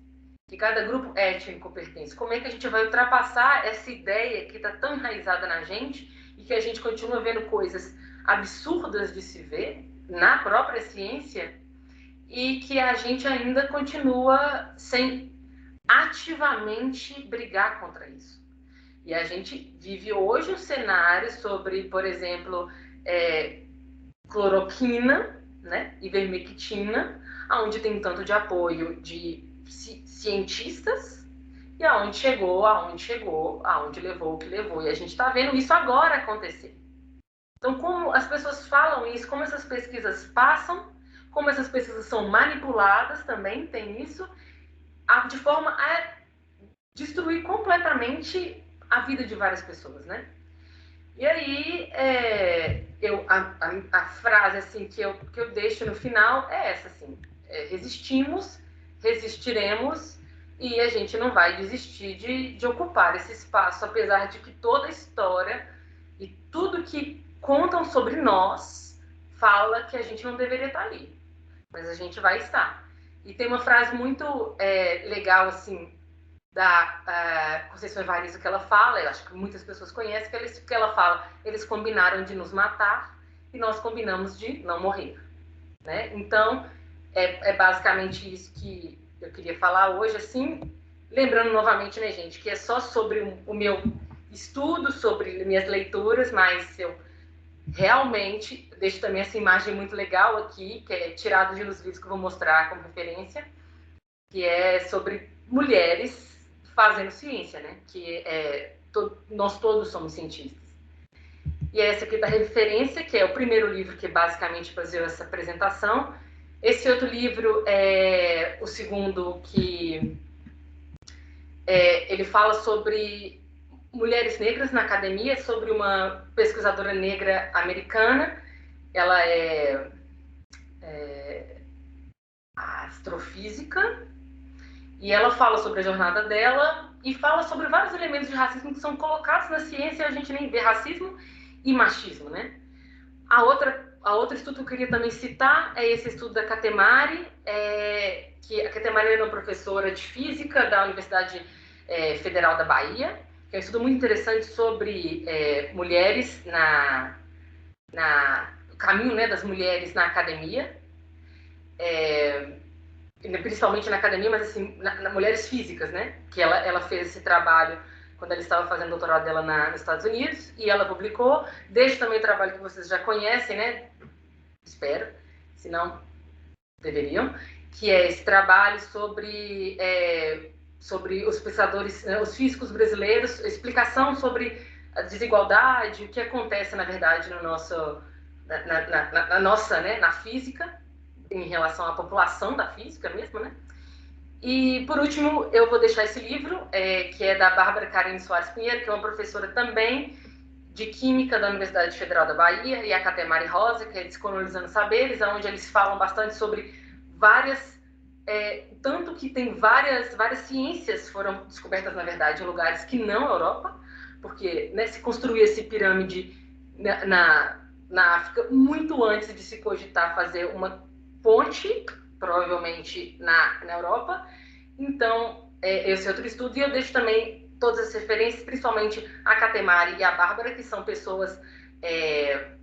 Que cada grupo étnico pertence? Como é que a gente vai ultrapassar essa ideia que está tão enraizada na gente e que a gente continua vendo coisas absurdas de se ver na própria ciência e que a gente ainda continua sem ativamente brigar contra isso? E a gente vive hoje um cenário sobre, por exemplo, cloroquina, né, ivermectina, onde tem um tanto de apoio de cientistas e aonde chegou, aonde levou o que levou. E a gente está vendo isso agora acontecer. Então, como as pessoas falam isso, como essas pesquisas passam, como essas pesquisas são manipuladas, também tem isso, de forma a destruir completamente a vida de várias pessoas, né? E aí, a frase assim, que eu deixo no final é essa, assim, resistimos, resistiremos, e a gente não vai desistir de ocupar esse espaço, apesar de que toda a história e tudo que contam sobre nós fala que a gente não deveria estar ali, mas a gente vai estar. E tem uma frase muito legal, assim, da Conceição Evaristo, que ela fala, eu acho que muitas pessoas conhecem, que ela fala: eles combinaram de nos matar e nós combinamos de não morrer, né? Então, é basicamente isso que eu queria falar hoje, assim, lembrando novamente, né, gente, que é só sobre o meu estudo, sobre minhas leituras, mas eu realmente deixo também essa imagem muito legal aqui, que é tirada de uns vídeos que eu vou mostrar como referência, que é sobre mulheres fazendo ciência, né? Que nós todos somos cientistas. E essa aqui da referência, que é o primeiro livro que basicamente fazia essa apresentação. Esse outro livro é o segundo, que ele fala sobre mulheres negras na academia, sobre uma pesquisadora negra americana. Ela é astrofísica, e ela fala sobre a jornada dela e fala sobre vários elementos de racismo que são colocados na ciência e a gente nem vê: racismo e machismo, né? A outra estudo que eu queria também citar é esse estudo da Katemari, que a Katemari é uma professora de física da Universidade Federal da Bahia, que é um estudo muito interessante sobre mulheres caminho, né, das mulheres na academia, principalmente na academia, mas assim, na mulheres físicas, né? Que ela fez esse trabalho quando ela estava fazendo o doutorado dela nos Estados Unidos, e ela publicou. Deixo também o trabalho que vocês já conhecem, né? Espero, se não, deveriam, que é esse trabalho sobre os pensadores, os físicos brasileiros, explicação sobre a desigualdade, o que acontece, na verdade, no nosso, na nossa, né, na física, em relação à população da física mesmo, né? E, por último, eu vou deixar esse livro, que é da Bárbara Karine Soares Pinheiro, que é uma professora também de Química da Universidade Federal da Bahia, e a Catemari Rosa, que é Descolonizando Saberes, onde eles falam bastante sobre várias... tanto que tem várias ciências foram descobertas, na verdade, em lugares que não Europa, porque, né, se construía essa pirâmide na África muito antes de se cogitar fazer uma ponte, provavelmente na Europa. Então, esse é outro estudo, e eu deixo também todas as referências, principalmente a Catemari e a Bárbara, que são pessoas,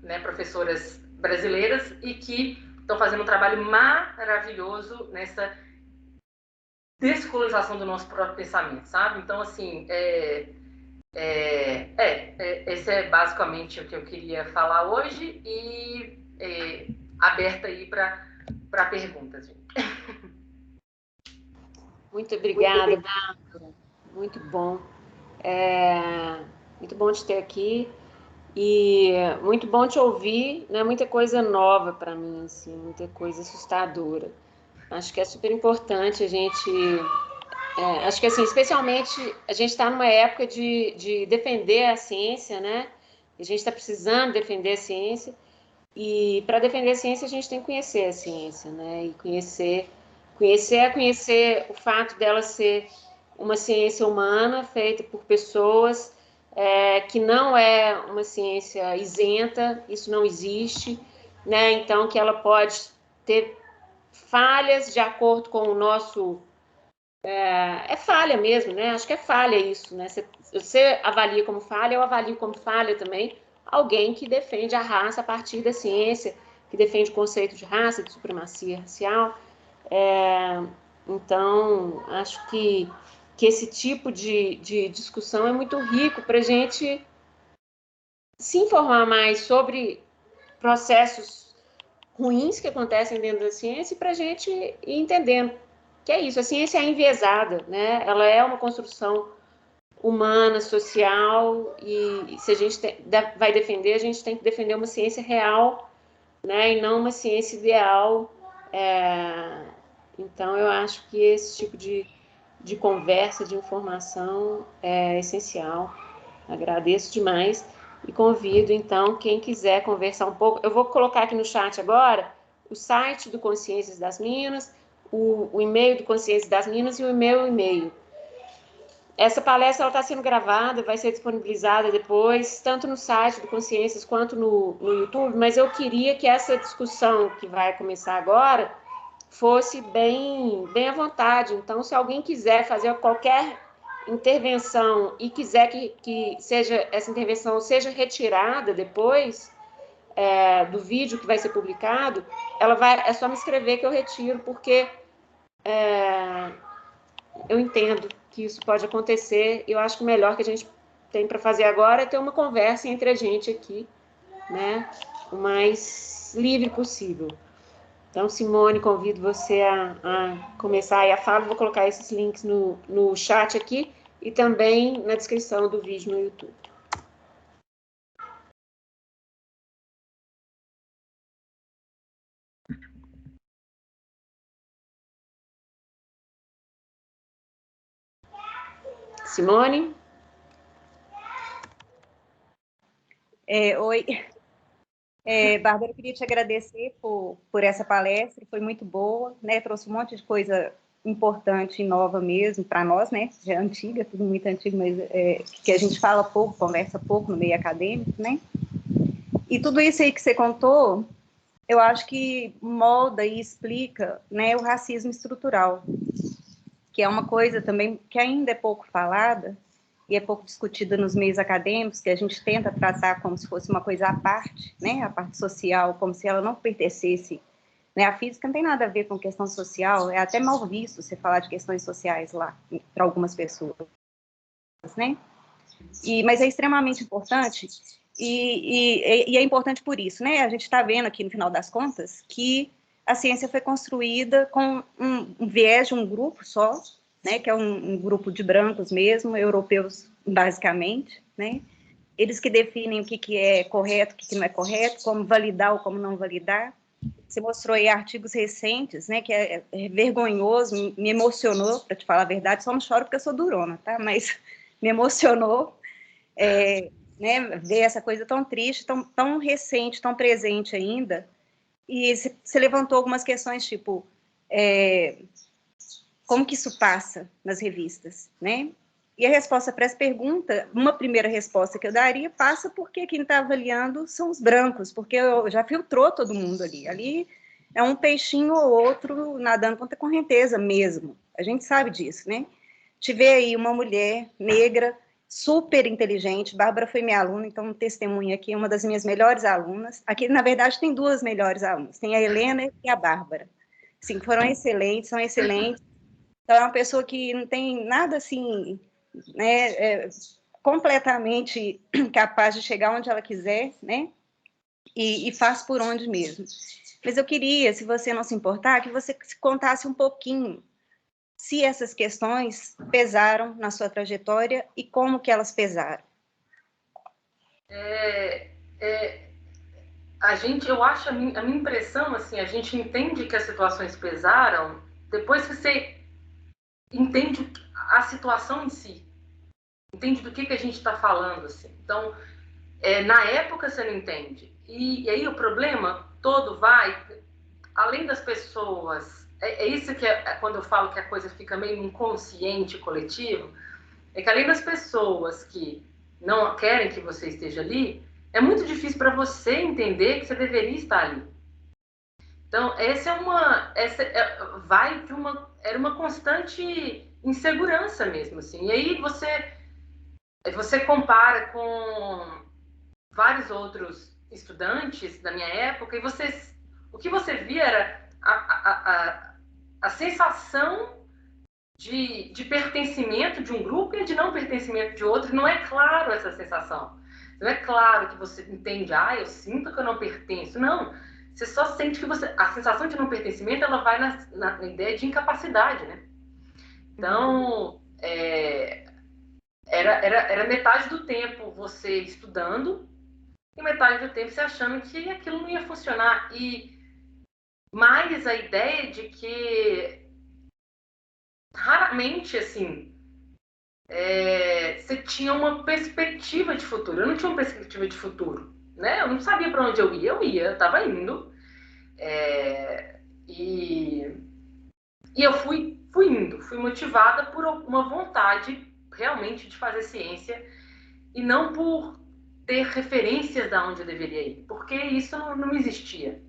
né, professoras brasileiras, e que estão fazendo um trabalho maravilhoso nessa descolonização do nosso próprio pensamento, sabe? Então, assim, esse é basicamente o que eu queria falar hoje, e aberta aí para perguntas, gente. Muito obrigada, Bárbara. Muito bom. Muito bom te ter aqui. E muito bom te ouvir, né? Muita coisa nova para mim, assim, muita coisa assustadora. Acho que é super importante a gente... acho que, assim, especialmente, a gente está numa época de defender a ciência, né? A gente está precisando defender a ciência. E para defender a ciência, a gente tem que conhecer a ciência, né? E conhecer o fato dela ser uma ciência humana, feita por pessoas, que não é uma ciência isenta, isso não existe, né? Então, que ela pode ter falhas de acordo com o nosso... falha mesmo, né? Acho que é falha isso, né? Você avalia como falha, eu avalio como falha também alguém que defende a raça a partir da ciência, que defende o conceito de raça, de supremacia racial. Então, acho que esse tipo de discussão é muito rico para a gente se informar mais sobre processos ruins que acontecem dentro da ciência e para a gente ir entendendo que é isso. A ciência é enviesada, né? Ela é uma construção humana, social, e se a gente vai defender, a gente tem que defender uma ciência real, né? E não uma ciência ideal. Então, eu acho que esse tipo de conversa, de informação é essencial. Agradeço demais e convido, então, quem quiser conversar um pouco. Eu vou colocar aqui no chat agora o site do Consciências das Minas, o e-mail do Consciências das Minas e o meu e-mail. Essa palestra está sendo gravada, vai ser disponibilizada depois, tanto no site do Consciências quanto no YouTube, mas eu queria que essa discussão que vai começar agora fosse bem à vontade. Então, se alguém quiser fazer qualquer intervenção e quiser que essa intervenção seja retirada depois do vídeo que vai ser publicado, é só me escrever que eu retiro, porque eu entendo que isso pode acontecer. Eu acho que o melhor que a gente tem para fazer agora é ter uma conversa entre a gente aqui, né, o mais livre possível. Então, Simone, convido você a começar aí a fala. Vou colocar esses links no chat aqui e também na descrição do vídeo no YouTube. Simone? Oi. Bárbara, eu queria te agradecer por essa palestra, foi muito boa, né? Trouxe um monte de coisa importante e nova mesmo para nós, né? Já é antiga, tudo muito antigo, mas que a gente fala pouco, conversa pouco no meio acadêmico, né? E tudo isso aí que você contou, eu acho que molda e explica, né, o racismo estrutural, que é uma coisa também que ainda é pouco falada, e é pouco discutida nos meios acadêmicos, que a gente tenta tratar como se fosse uma coisa à parte, né? A parte social, como se ela não pertencesse, né? A física não tem nada a ver com questão social, é até mal visto você falar de questões sociais lá, para algumas pessoas, né? Mas é extremamente importante, e é importante por isso, né? A gente está vendo aqui, no final das contas, que a ciência foi construída com um viés de um grupo só, né? Que é um grupo de brancos mesmo, europeus, basicamente, né? Eles que definem o que é correto, o que não é correto, como validar ou como não validar. Você mostrou aí artigos recentes, né? Que é vergonhoso, me emocionou, para te falar a verdade, só não choro porque eu sou durona, tá? Mas me emocionou, né, ver essa coisa tão triste, tão recente, tão presente ainda, e você levantou algumas questões, tipo, como que isso passa nas revistas, né? E a resposta para essa pergunta, uma primeira resposta que eu daria, passa porque quem está avaliando são os brancos, porque já filtrou todo mundo ali. Ali é um peixinho ou outro nadando contra a correnteza mesmo. A gente sabe disso, né? Tive aí uma mulher negra, super inteligente. Bárbara foi minha aluna, então testemunha aqui, uma das minhas melhores alunas. Aqui, na verdade, tem duas melhores alunas. Tem a Helena e a Bárbara. Sim, foram excelentes, são excelentes. Então, é uma pessoa que não tem nada assim, né, completamente capaz de chegar onde ela quiser, né? E faz por onde mesmo. Mas eu queria, se você não se importar, que você contasse um pouquinho se essas questões pesaram na sua trajetória e como que elas pesaram. Eu acho, a minha impressão, assim, a gente entende que as situações pesaram depois que você entende a situação em si, entende do que a gente está falando, assim. Então, na época você não entende. E aí o problema todo vai, além das pessoas, isso que quando eu falo que a coisa fica meio inconsciente coletivo, é que além das pessoas que não querem que você esteja ali, é muito difícil para você entender que você deveria estar ali. Então, era uma constante insegurança mesmo, assim. E aí você compara com vários outros estudantes da minha época e o que você via era a sensação de pertencimento de um grupo e de não pertencimento de outro. Não é claro essa sensação. Não é claro que você entende, eu sinto que eu não pertenço. Não, você só sente que a sensação de não pertencimento, ela vai na ideia de incapacidade, né? Então, era metade do tempo você estudando e metade do tempo você achando que aquilo não ia funcionar. E mais a ideia de que raramente, assim, você tinha uma perspectiva de futuro. Eu não tinha uma perspectiva de futuro, né? Eu não sabia para onde eu ia, eu estava indo. E eu fui indo, fui motivada por uma vontade realmente de fazer ciência e não por ter referências de onde eu deveria ir, porque isso não existia.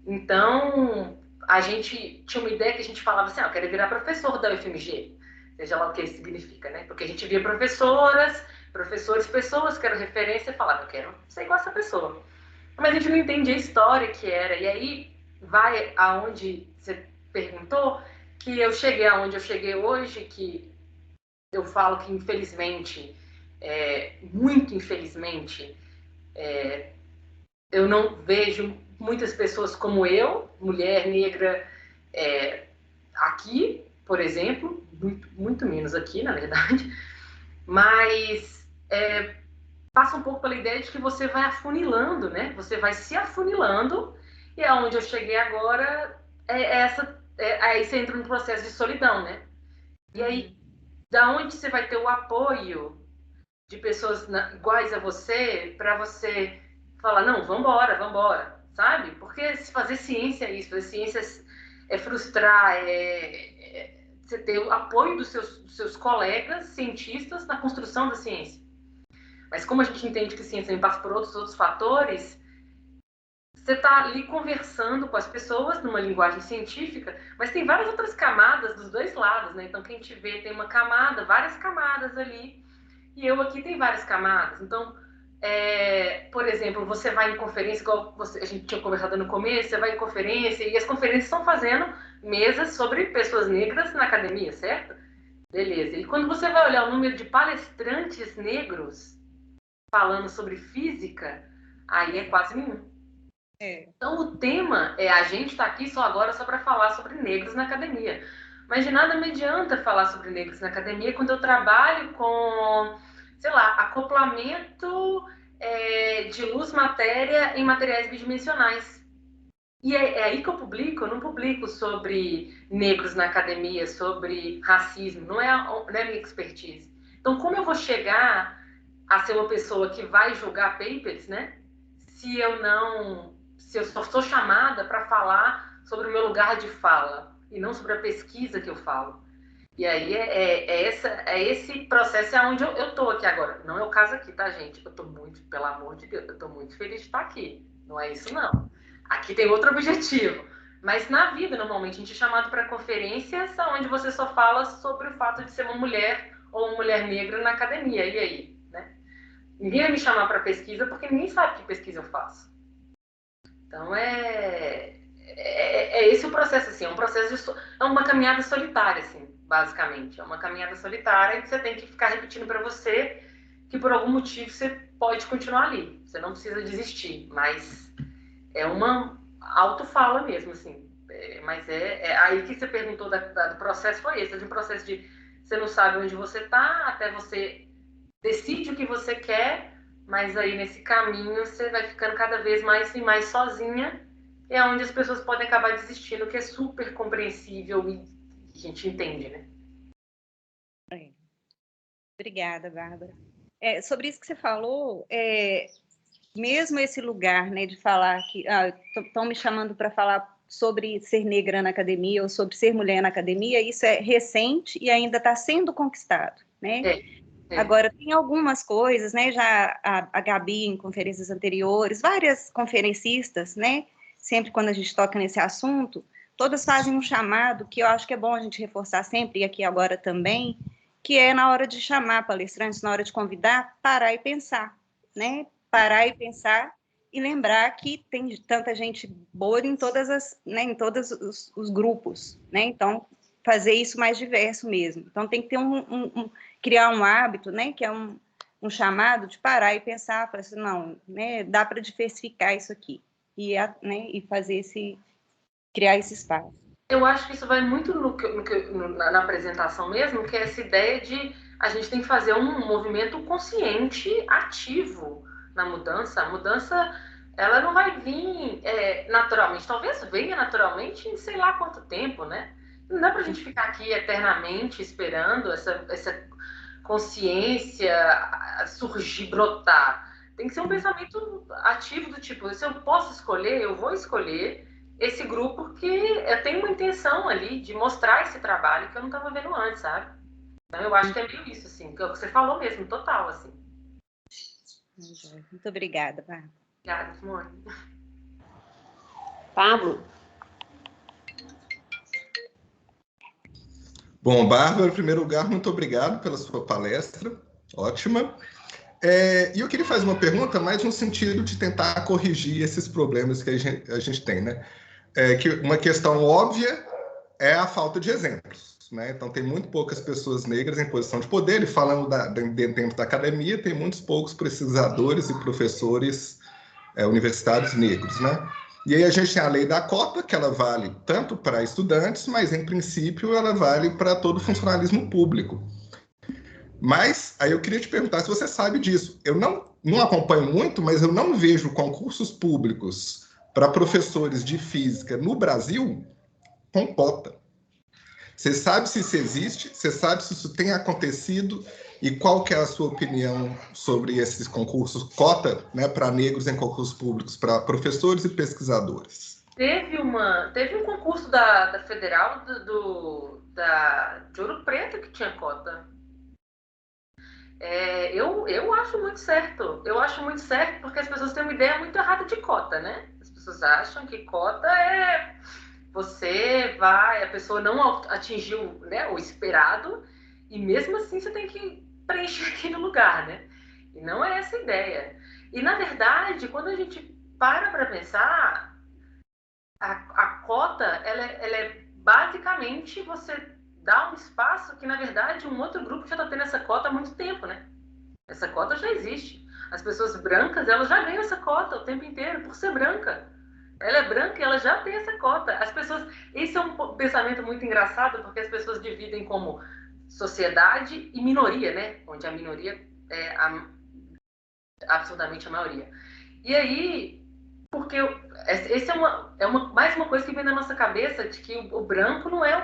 Então, a gente tinha uma ideia que a gente falava assim, eu quero virar professor da UFMG, seja lá o que isso significa, né? Porque a gente via professores, pessoas que eram referência e falava, eu quero ser igual essa pessoa. Mas a gente não entendia a história que era. E aí vai aonde você perguntou, que eu cheguei aonde eu cheguei hoje, que eu falo que infelizmente, muito infelizmente, eu não vejo muitas pessoas como eu, mulher negra, aqui, por exemplo, muito menos aqui, na verdade, mas passa um pouco pela ideia de que você vai afunilando, né? Você vai se afunilando, e aonde eu cheguei agora aí você entra no processo de solidão, né? E aí, da onde você vai ter o apoio de pessoas iguais a você para você falar, não, vambora, sabe? Porque se fazer ciência é isso, fazer ciência é frustrar, você ter o apoio dos seus colegas cientistas na construção da ciência. Mas como a gente entende que ciência passa por outros fatores, você está ali conversando com as pessoas numa linguagem científica, mas tem várias outras camadas dos dois lados, né? Então, quem te vê tem uma camada, várias camadas ali, E eu aqui tem várias camadas. Então, por exemplo, você vai em conferência, igual a gente tinha conversado no começo, você vai em conferência, e as conferências estão fazendo mesas sobre pessoas negras na academia, certo? Beleza. E quando você vai olhar o número de palestrantes negros falando sobre física, aí é quase nenhum. Então, o tema a gente está aqui agora só para falar sobre negros na academia. Mas de nada me adianta falar sobre negros na academia quando eu trabalho com, sei lá, acoplamento de luz-matéria em materiais bidimensionais. E é aí que eu publico. Eu não publico sobre negros na academia, sobre racismo, não é a minha expertise. Então, como eu vou chegar a ser uma pessoa que vai julgar papers, né? Se eu só sou chamada para falar sobre o meu lugar de fala e não sobre a pesquisa que eu falo. E aí esse processo onde eu estou aqui agora. Não é o caso aqui, tá, gente? Eu estou muito, pelo amor de Deus, eu estou muito feliz de estar aqui. Não é isso, não. Aqui tem outro objetivo. Mas na vida, normalmente, a gente é chamado para conferências onde você só fala sobre o fato de ser uma mulher ou uma mulher negra na academia. E aí? Né? Ninguém vai me chamar para pesquisa porque ninguém sabe que pesquisa eu faço. Então, esse o processo, assim. É um processo é uma caminhada solitária, assim, basicamente. É uma caminhada solitária que você tem que ficar repetindo para você que por algum motivo você pode continuar ali. Você não precisa desistir, mas é uma autofala mesmo, assim. Mas aí que você perguntou do processo foi esse. É um processo de você não sabe onde você está, até você decide o que você quer, mas aí nesse caminho você vai ficando cada vez mais e mais sozinha. É onde as pessoas podem acabar desistindo, que é super compreensível e a gente entende, né? Obrigada, Bárbara. Sobre isso que você falou, mesmo esse lugar, né, de falar que estão me chamando para falar sobre ser negra na academia ou sobre ser mulher na academia, isso é recente e ainda está sendo conquistado, né? Agora, tem algumas coisas, né, já a Gabi, em conferências anteriores, várias conferencistas, né, sempre quando a gente toca nesse assunto, todas fazem um chamado que eu acho que é bom a gente reforçar sempre, e aqui agora também, que é na hora de chamar palestrantes, na hora de convidar, parar e pensar, né? Parar e pensar e lembrar que tem tanta gente boa em em todos os grupos, né? Então, fazer isso mais diverso mesmo. Então, tem que ter criar um hábito, né? Que é um chamado de parar e pensar, falar assim, não, né? Dá para diversificar isso aqui e fazer criar esse espaço. Eu acho que isso vai muito na apresentação mesmo, que é essa ideia de a gente tem que fazer um movimento consciente, ativo na mudança. A mudança, ela não vai vir naturalmente. Talvez venha naturalmente em sei lá quanto tempo, né? Não dá pra gente ficar aqui eternamente esperando essa consciência surgir, brotar. Tem que ser um pensamento ativo do tipo, se eu posso escolher, eu vou escolher esse grupo porque eu tenho uma intenção ali de mostrar esse trabalho que eu não estava vendo antes, sabe? Então eu acho que é meio isso, assim, que é o que você falou mesmo, total, assim. Muito obrigada, Bárbara. Obrigada, Simone. Pablo? Bom, Bárbara, em primeiro lugar, muito obrigado pela sua palestra, ótima. E eu queria fazer uma pergunta mais no sentido de tentar corrigir esses problemas que a gente tem, né? Que uma questão óbvia é a falta de exemplos, né? Então, tem muito poucas pessoas negras em posição de poder, e falando dentro da academia, tem muitos poucos pesquisadores e professores universitários negros, né? E aí a gente tem a lei da cota, que ela vale tanto para estudantes, mas, em princípio, ela vale para todo o funcionalismo público. Mas, aí eu queria te perguntar se você sabe disso. Eu não acompanho muito, mas eu não vejo concursos públicos para professores de física no Brasil com cota. Você sabe se isso existe? Você sabe se isso tem acontecido? E qual que é a sua opinião sobre esses concursos cota, né, para negros em concursos públicos, para professores e pesquisadores? Teve um concurso da Federal de Ouro Preto que tinha cota. Eu acho muito certo. Eu acho muito certo porque as pessoas têm uma ideia muito errada de cota, né? As pessoas acham que cota é a pessoa não atingiu, né, o esperado, e mesmo assim você tem que preencher aquele lugar, né? E não é essa a ideia. E, na verdade, quando a gente para pensar, a cota, ela é basicamente você dá um espaço que, na verdade, um outro grupo já está tendo essa cota há muito tempo, né? Essa cota já existe. As pessoas brancas, elas já ganham essa cota o tempo inteiro, por ser branca. Ela é branca e ela já tem essa cota. As pessoas... Esse é um pensamento muito engraçado, porque as pessoas dividem como sociedade e minoria, né? Onde a minoria é absolutamente a maioria. E aí, porque esse mais uma coisa que vem na nossa cabeça, de que o branco não é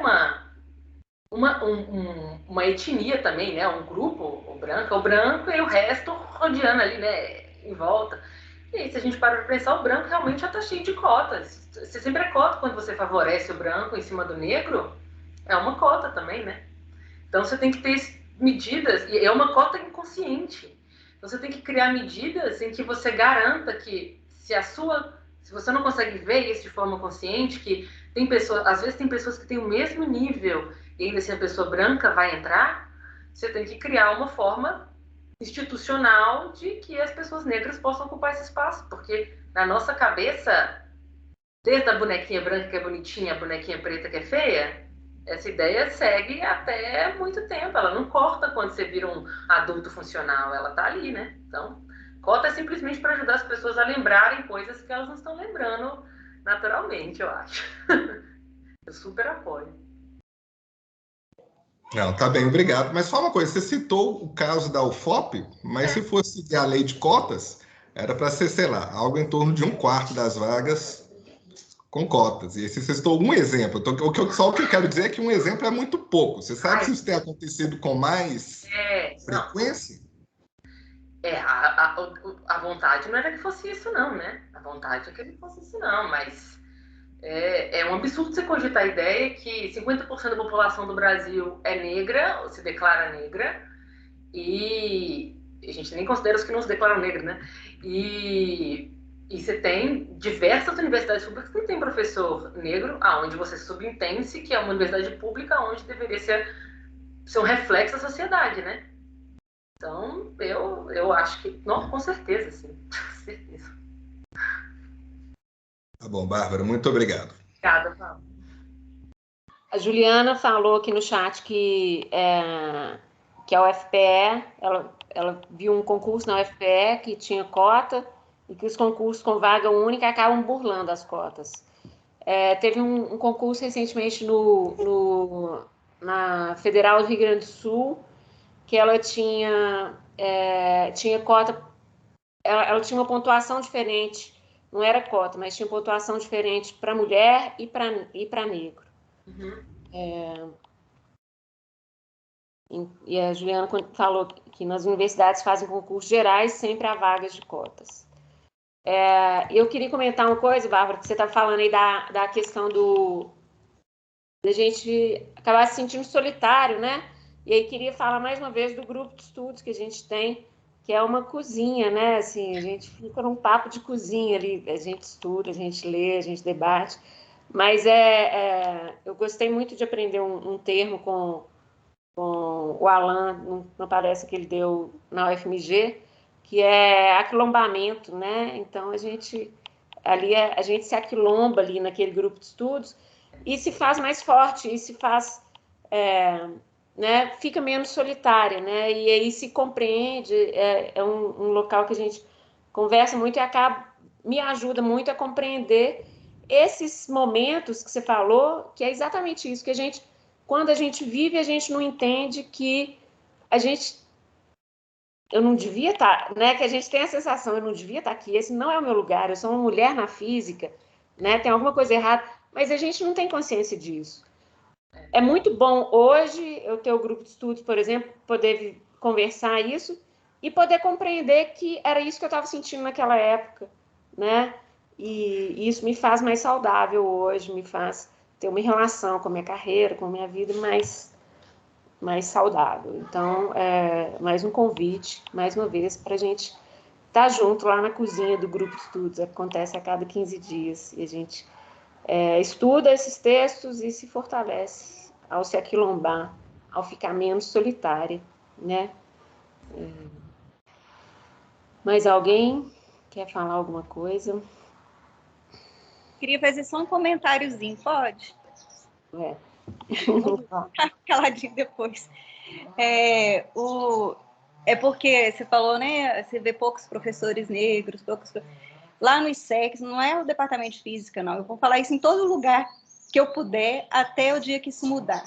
uma etnia também, né? Um grupo, o branco e o resto rodeando ali, né? Em volta. E aí, se a gente para para pensar, o branco realmente já está cheio de cotas. Você sempre é cota quando você favorece o branco em cima do negro, é uma cota também, né? Então você tem que ter medidas, e é uma cota inconsciente. Então, você tem que criar medidas em que você garanta que se você não consegue ver isso de forma consciente, que tem pessoas, às vezes tem pessoas que têm o mesmo nível e ainda assim a pessoa branca vai entrar, você tem que criar uma forma institucional de que as pessoas negras possam ocupar esse espaço, porque na nossa cabeça, desde a bonequinha branca que é bonitinha, a bonequinha preta que é feia, essa ideia segue até muito tempo, ela não corta quando você vira um adulto funcional, ela tá ali, né? Então, cota é simplesmente para ajudar as pessoas a lembrarem coisas que elas não estão lembrando naturalmente, eu acho. Eu super apoio. Não, tá bem, obrigado. Mas só uma coisa, você citou o caso da UFOP, mas se fosse seguir a lei de cotas, era para ser, sei lá, algo em torno de 1/4 das vagas com cotas. E esse você citou um exemplo. Só o que eu quero dizer é que um exemplo é muito pouco. Você sabe se isso tem acontecido com mais frequência? A vontade não era que fosse isso, não, né? A vontade é que ele fosse isso, não, mas é um absurdo você cogitar a ideia que 50% da população do Brasil é negra, ou se declara negra, e a gente nem considera os que não se declaram negros, né? E você tem diversas universidades públicas que não tem professor negro, aonde você subentende-se que é uma universidade pública onde deveria ser um reflexo da sociedade, né? Então, eu acho que... Não, com certeza, sim. Com certeza. Tá bom, Bárbara, muito obrigado. Obrigada, Paulo. A Juliana falou aqui no chat que a UFPE, ela viu um concurso na UFPE que tinha cota e que os concursos com vaga única acabam burlando as cotas. Teve um concurso recentemente na Federal do Rio Grande do Sul, que ela tinha cota, ela tinha uma pontuação diferente, não era cota, mas tinha pontuação diferente para mulher e para negro. Uhum. E a Juliana falou que nas universidades fazem concursos gerais, sempre há vagas de cotas. Eu queria comentar uma coisa, Bárbara, que você está falando aí da questão da gente acabar se sentindo solitário, né? E aí queria falar mais uma vez do grupo de estudos que a gente tem, que é uma cozinha, né? Assim, a gente fica num papo de cozinha ali, a gente estuda, a gente lê, a gente debate. Mas eu gostei muito de aprender um termo com o Alan, numa palestra que ele deu na UFMG, que é aquilombamento, né? Então, a gente se aquilomba ali naquele grupo de estudos e se faz mais forte, e se faz, né? Fica menos solitária, né? E aí se compreende, é um local que a gente conversa muito e me ajuda muito a compreender esses momentos que você falou, que é exatamente isso, que quando a gente vive, a gente não entende que eu não devia estar, né? Que a gente tem a sensação, eu não devia estar aqui, esse não é o meu lugar, eu sou uma mulher na física, né? Tem alguma coisa errada, mas a gente não tem consciência disso. É muito bom hoje eu ter o grupo de estudos, por exemplo, poder conversar isso e poder compreender que era isso que eu estava sentindo naquela época, né? E isso me faz mais saudável hoje, me faz ter uma relação com a minha carreira, com a minha vida mais saudável. Então, mais um convite, mais uma vez, para a gente estar junto lá na cozinha do grupo de estudos. Acontece a cada 15 dias e a gente estuda esses textos e se fortalece ao se aquilombar, ao ficar menos solitária, né? Mais alguém quer falar alguma coisa? Queria fazer só um comentáriozinho, pode? Caladinho depois. É porque você falou, né? Você vê poucos professores negros, Lá no ISEX, não é o departamento de física, não. Eu vou falar isso em todo lugar que eu puder, até o dia que isso mudar.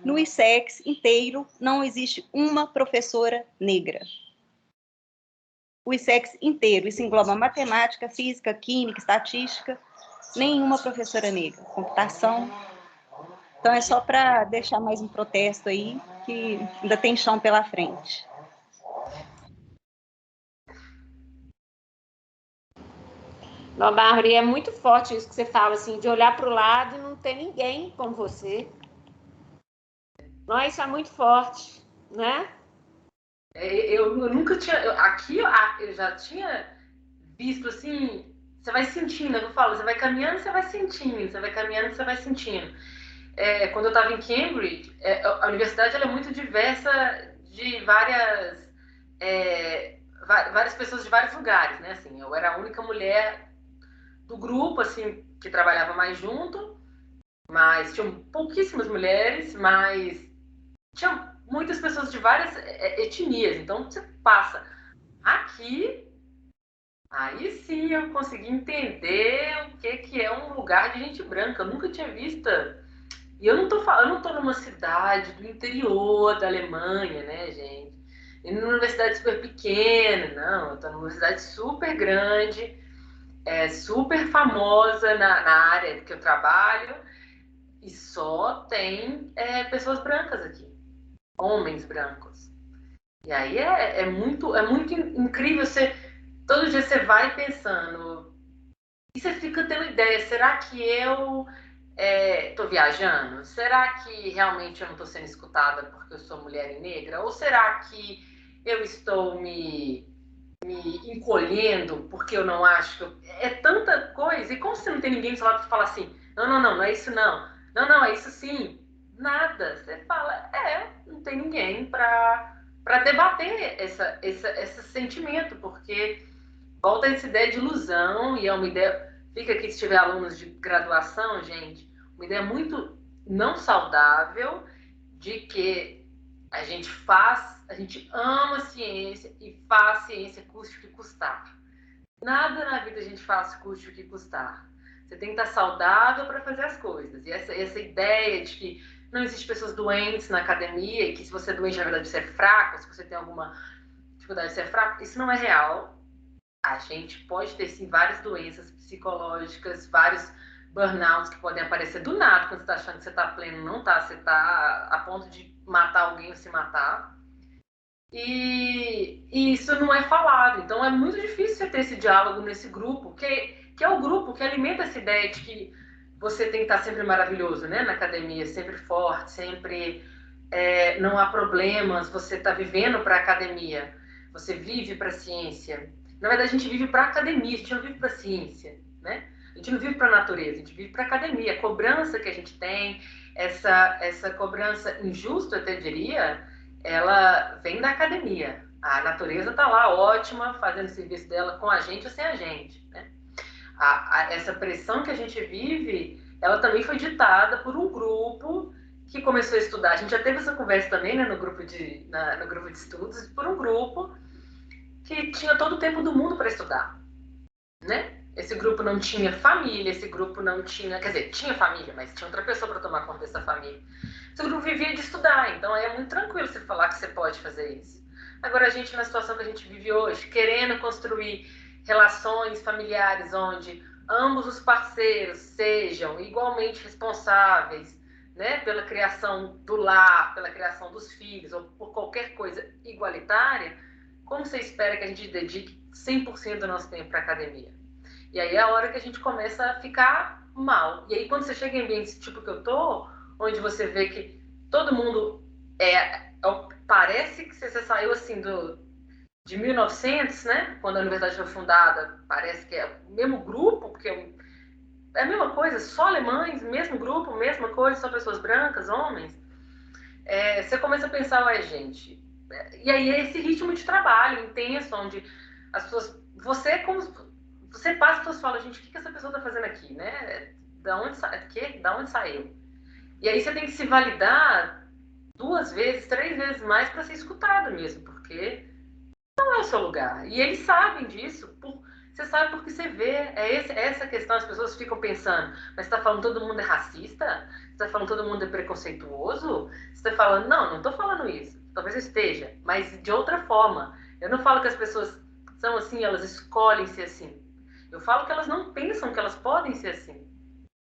No ISEX inteiro, não existe uma professora negra. O ISEX inteiro, isso engloba matemática, física, química, estatística, nenhuma professora negra. Computação. Então, é só para deixar mais um protesto aí, que ainda tem chão pela frente. Não, Bárbara, e é muito forte isso que você fala, assim, de olhar para o lado e não ter ninguém como você. Não, isso é muito forte, né? Eu nunca tinha... Aqui eu já tinha visto, assim... Você vai sentindo, eu falo, você vai caminhando, você vai sentindo. Você vai caminhando, você vai sentindo. Quando eu estava em Cambridge, a universidade ela é muito diversa de várias pessoas de vários lugares, né? Assim, eu era a única mulher do grupo, assim, que trabalhava mais junto, mas tinham pouquíssimas mulheres, mas tinha muitas pessoas de várias etnias. Então, você passa aqui, aí sim eu consegui entender o que é um lugar de gente branca. Eu nunca tinha visto. E eu não tô numa cidade do interior da Alemanha, né, gente? E numa universidade super pequena, não. Eu tô numa universidade super grande, super famosa na área que eu trabalho, e só tem pessoas brancas aqui, homens brancos. E aí é muito incrível. Todo dia você vai pensando, e você fica tendo ideia, será que eu tô viajando? Será que realmente eu não tô sendo escutada porque eu sou mulher e negra? Ou será que eu estou me encolhendo porque eu não acho que é tanta coisa? E como você não tem ninguém do seu lado que fala assim, não é isso não. Não, é isso sim. Nada. Você fala, não tem ninguém para debater esse sentimento, porque volta essa ideia de ilusão, e é uma ideia... Fica aqui se tiver alunos de graduação, gente, uma ideia muito não saudável de que a gente ama a ciência e faz ciência custe o que custar. Nada na vida a gente faz custe o que custar. Você tem que estar saudável para fazer as coisas. E essa ideia de que não existe pessoas doentes na academia, e que se você é doente, na verdade, você é fraco, se você tem alguma dificuldade, você é fraco, isso não é real. A gente pode ter, sim, várias doenças psicológicas, vários burnouts que podem aparecer do nada, quando você está achando que você está pleno, não está, você está a ponto de matar alguém ou se matar. E isso não é falado. Então é muito difícil você ter esse diálogo nesse grupo, que é o grupo que alimenta essa ideia de que você tem que estar sempre maravilhoso, né? Na academia, sempre forte, sempre não há problemas, você está vivendo para a academia, você vive para a ciência. Na verdade, a gente vive para a academia, a gente não vive para a ciência, né? A gente não vive para a natureza, a gente vive para a academia. A cobrança que a gente tem, essa cobrança injusta, eu até diria, ela vem da academia. A natureza está lá, ótima, fazendo o serviço dela com a gente ou sem a gente, né? Essa pressão que a gente vive, ela também foi ditada por um grupo que começou a estudar. A gente já teve essa conversa também, né, no grupo de estudos, por um grupo que tinha todo o tempo do mundo para estudar, né? Esse grupo não tinha família, esse grupo não tinha... Quer dizer, tinha família, mas tinha outra pessoa para tomar conta dessa família. Esse grupo vivia de estudar, então é muito tranquilo você falar que você pode fazer isso. Agora, a gente, na situação que a gente vive hoje, querendo construir relações familiares onde ambos os parceiros sejam igualmente responsáveis, né, pela criação do lar, pela criação dos filhos, ou por qualquer coisa igualitária, como você espera que a gente dedique 100% do nosso tempo para a academia? E aí é a hora que a gente começa a ficar mal. E aí, quando você chega em ambientes tipo que eu tô, onde você vê que todo mundo parece que você saiu assim de 1900, né? Quando a universidade foi fundada, parece que é o mesmo grupo, porque é a mesma coisa, só alemães, mesmo grupo, mesma coisa, só pessoas brancas, homens. Você começa a pensar, gente, E aí é esse ritmo de trabalho intenso, onde as pessoas... Você passa, as pessoas falam, gente, o que essa pessoa está fazendo aqui, né? Da onde saiu? E aí você tem que se validar 2 vezes, 3 vezes mais para ser escutado mesmo, porque não é o seu lugar. E eles sabem disso. Você sabe porque você vê. Essa questão, as pessoas ficam pensando, mas você está falando todo mundo é racista? Você está falando todo mundo é preconceituoso? Você está falando, não estou falando isso. Talvez eu esteja, mas de outra forma. Eu não falo que as pessoas são assim, elas escolhem ser assim. Eu falo que elas não pensam que elas podem ser assim.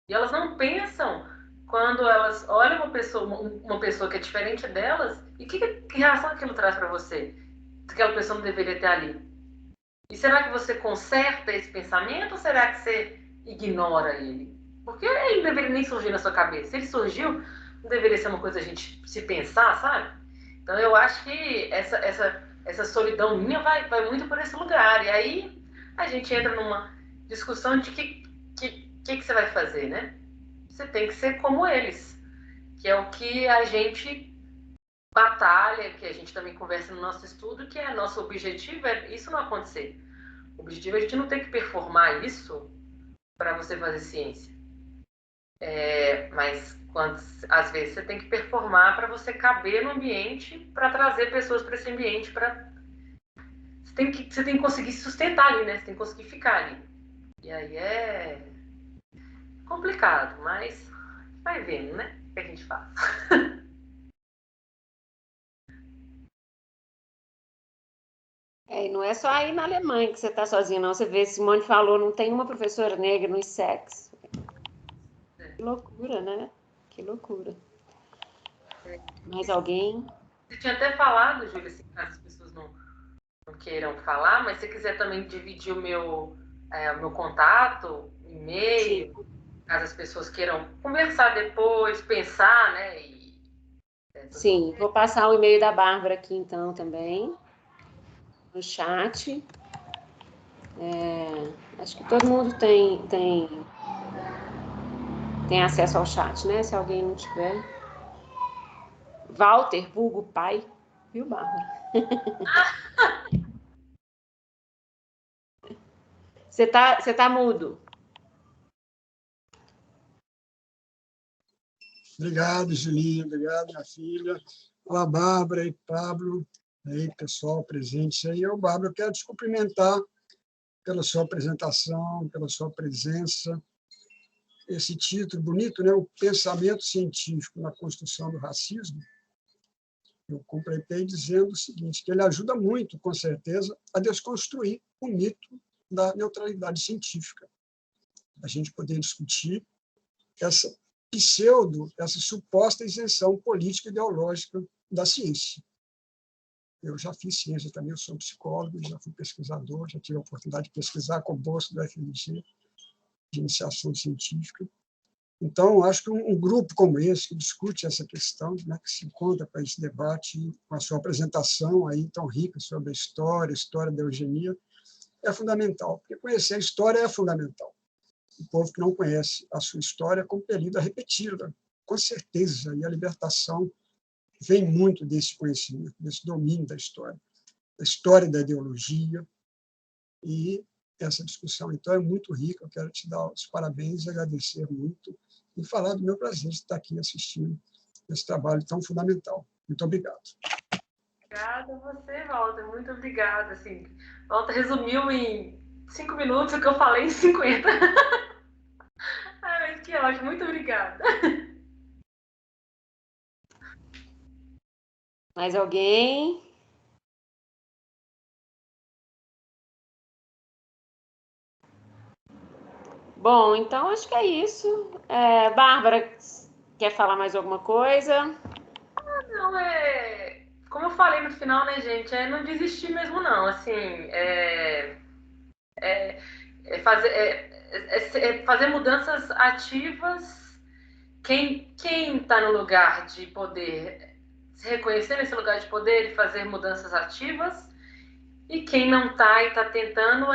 E elas não pensam quando elas olham uma pessoa que é diferente delas, e que reação aquilo traz para você? Que aquela pessoa não deveria ter ali. E será que você conserta esse pensamento ou será que você ignora ele? Porque ele não deveria nem surgir na sua cabeça. Se ele surgiu, não deveria ser uma coisa a gente se pensar, sabe? Então eu acho que essa solidão minha vai muito por esse lugar. E aí a gente entra numa discussão de que você vai fazer, né? Você tem que ser como eles, que é o que a gente batalha, que a gente também conversa no nosso estudo, que é nosso objetivo é isso não acontecer. O objetivo é a gente não ter que performar isso para você fazer ciência. Mas às vezes você tem que performar para você caber no ambiente, para trazer pessoas para esse ambiente, você tem que conseguir se sustentar ali, né? Você tem que conseguir ficar ali. E aí é complicado, mas vai vendo, né? O que a gente faz. E não é só aí na Alemanha que você está sozinho, não. Você vê, Simone falou, não tem uma professora negra no ISEX. Que loucura, né? Que loucura. Mais alguém? Você tinha até falado, Júlia, assim, caso as pessoas não queiram falar, mas se quiser também dividir o meu contato, e-mail, caso as pessoas queiram conversar depois, pensar, né? Sim, vou passar o e-mail da Bárbara aqui então também, no chat. Acho que todo mundo tem acesso ao chat, né? Se alguém não tiver. Walter, vulgo pai. Viu, Bárbara? Você tá mudo. Obrigado, Julinha. Obrigado, minha filha. Olá, Bárbara e Pablo. Aí, pessoal presente aí. Bárbara, eu quero te cumprimentar pela sua apresentação, pela sua presença. Esse título bonito, né? O pensamento científico na construção do racismo. Eu completei dizendo o seguinte, que ele ajuda muito, com certeza, a desconstruir o mito da neutralidade científica. A gente poder discutir essa suposta isenção política e ideológica da ciência. Eu já fiz ciência também, eu sou psicólogo, já fui pesquisador, já tive a oportunidade de pesquisar com bolsa do FMG, de iniciação científica. Então, acho que um grupo como esse, que discute essa questão, né, que se encontra para esse debate, com a sua apresentação aí tão rica sobre a história da eugenia, é fundamental, porque conhecer a história é fundamental. O povo que não conhece a sua história é compelido a repeti-la, com certeza, e a libertação vem muito desse conhecimento, desse domínio da história da ideologia, e essa discussão, então, é muito rica. Eu quero te dar os parabéns e agradecer muito e falar do meu prazer de estar aqui assistindo esse trabalho tão fundamental. Muito obrigado. Obrigada a você, Walter. Muito obrigada. Assim, Walter resumiu em 5 minutos o que eu falei em 50. Ai, que ótimo. Muito obrigada. Mais alguém? Bom, então acho que é isso. Bárbara, quer falar mais alguma coisa? Não, como eu falei no final, né, gente? É não desistir mesmo, não. Assim, fazer mudanças ativas. Quem está no lugar de poder se reconhecer nesse lugar de poder e fazer mudanças ativas, e quem não está e está tentando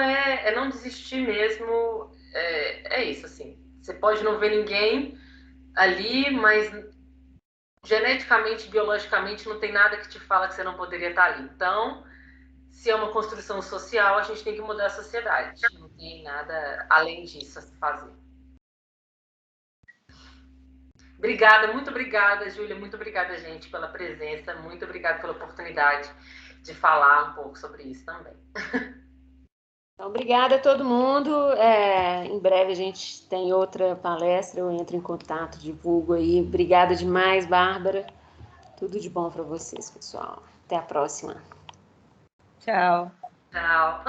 não desistir mesmo. É isso, assim. Você pode não ver ninguém ali, mas geneticamente, biologicamente, não tem nada que te fala que você não poderia estar ali. Então, se é uma construção social, a gente tem que mudar a sociedade. Não tem nada além disso a se fazer. Obrigada, muito obrigada, Júlia. Muito obrigada, gente, pela presença. Muito obrigada pela oportunidade de falar um pouco sobre isso também. Então, obrigada a todo mundo. Em breve a gente tem outra palestra, eu entro em contato, divulgo aí. Obrigada demais, Bárbara. Tudo de bom para vocês, pessoal. Até a próxima. Tchau. Tchau.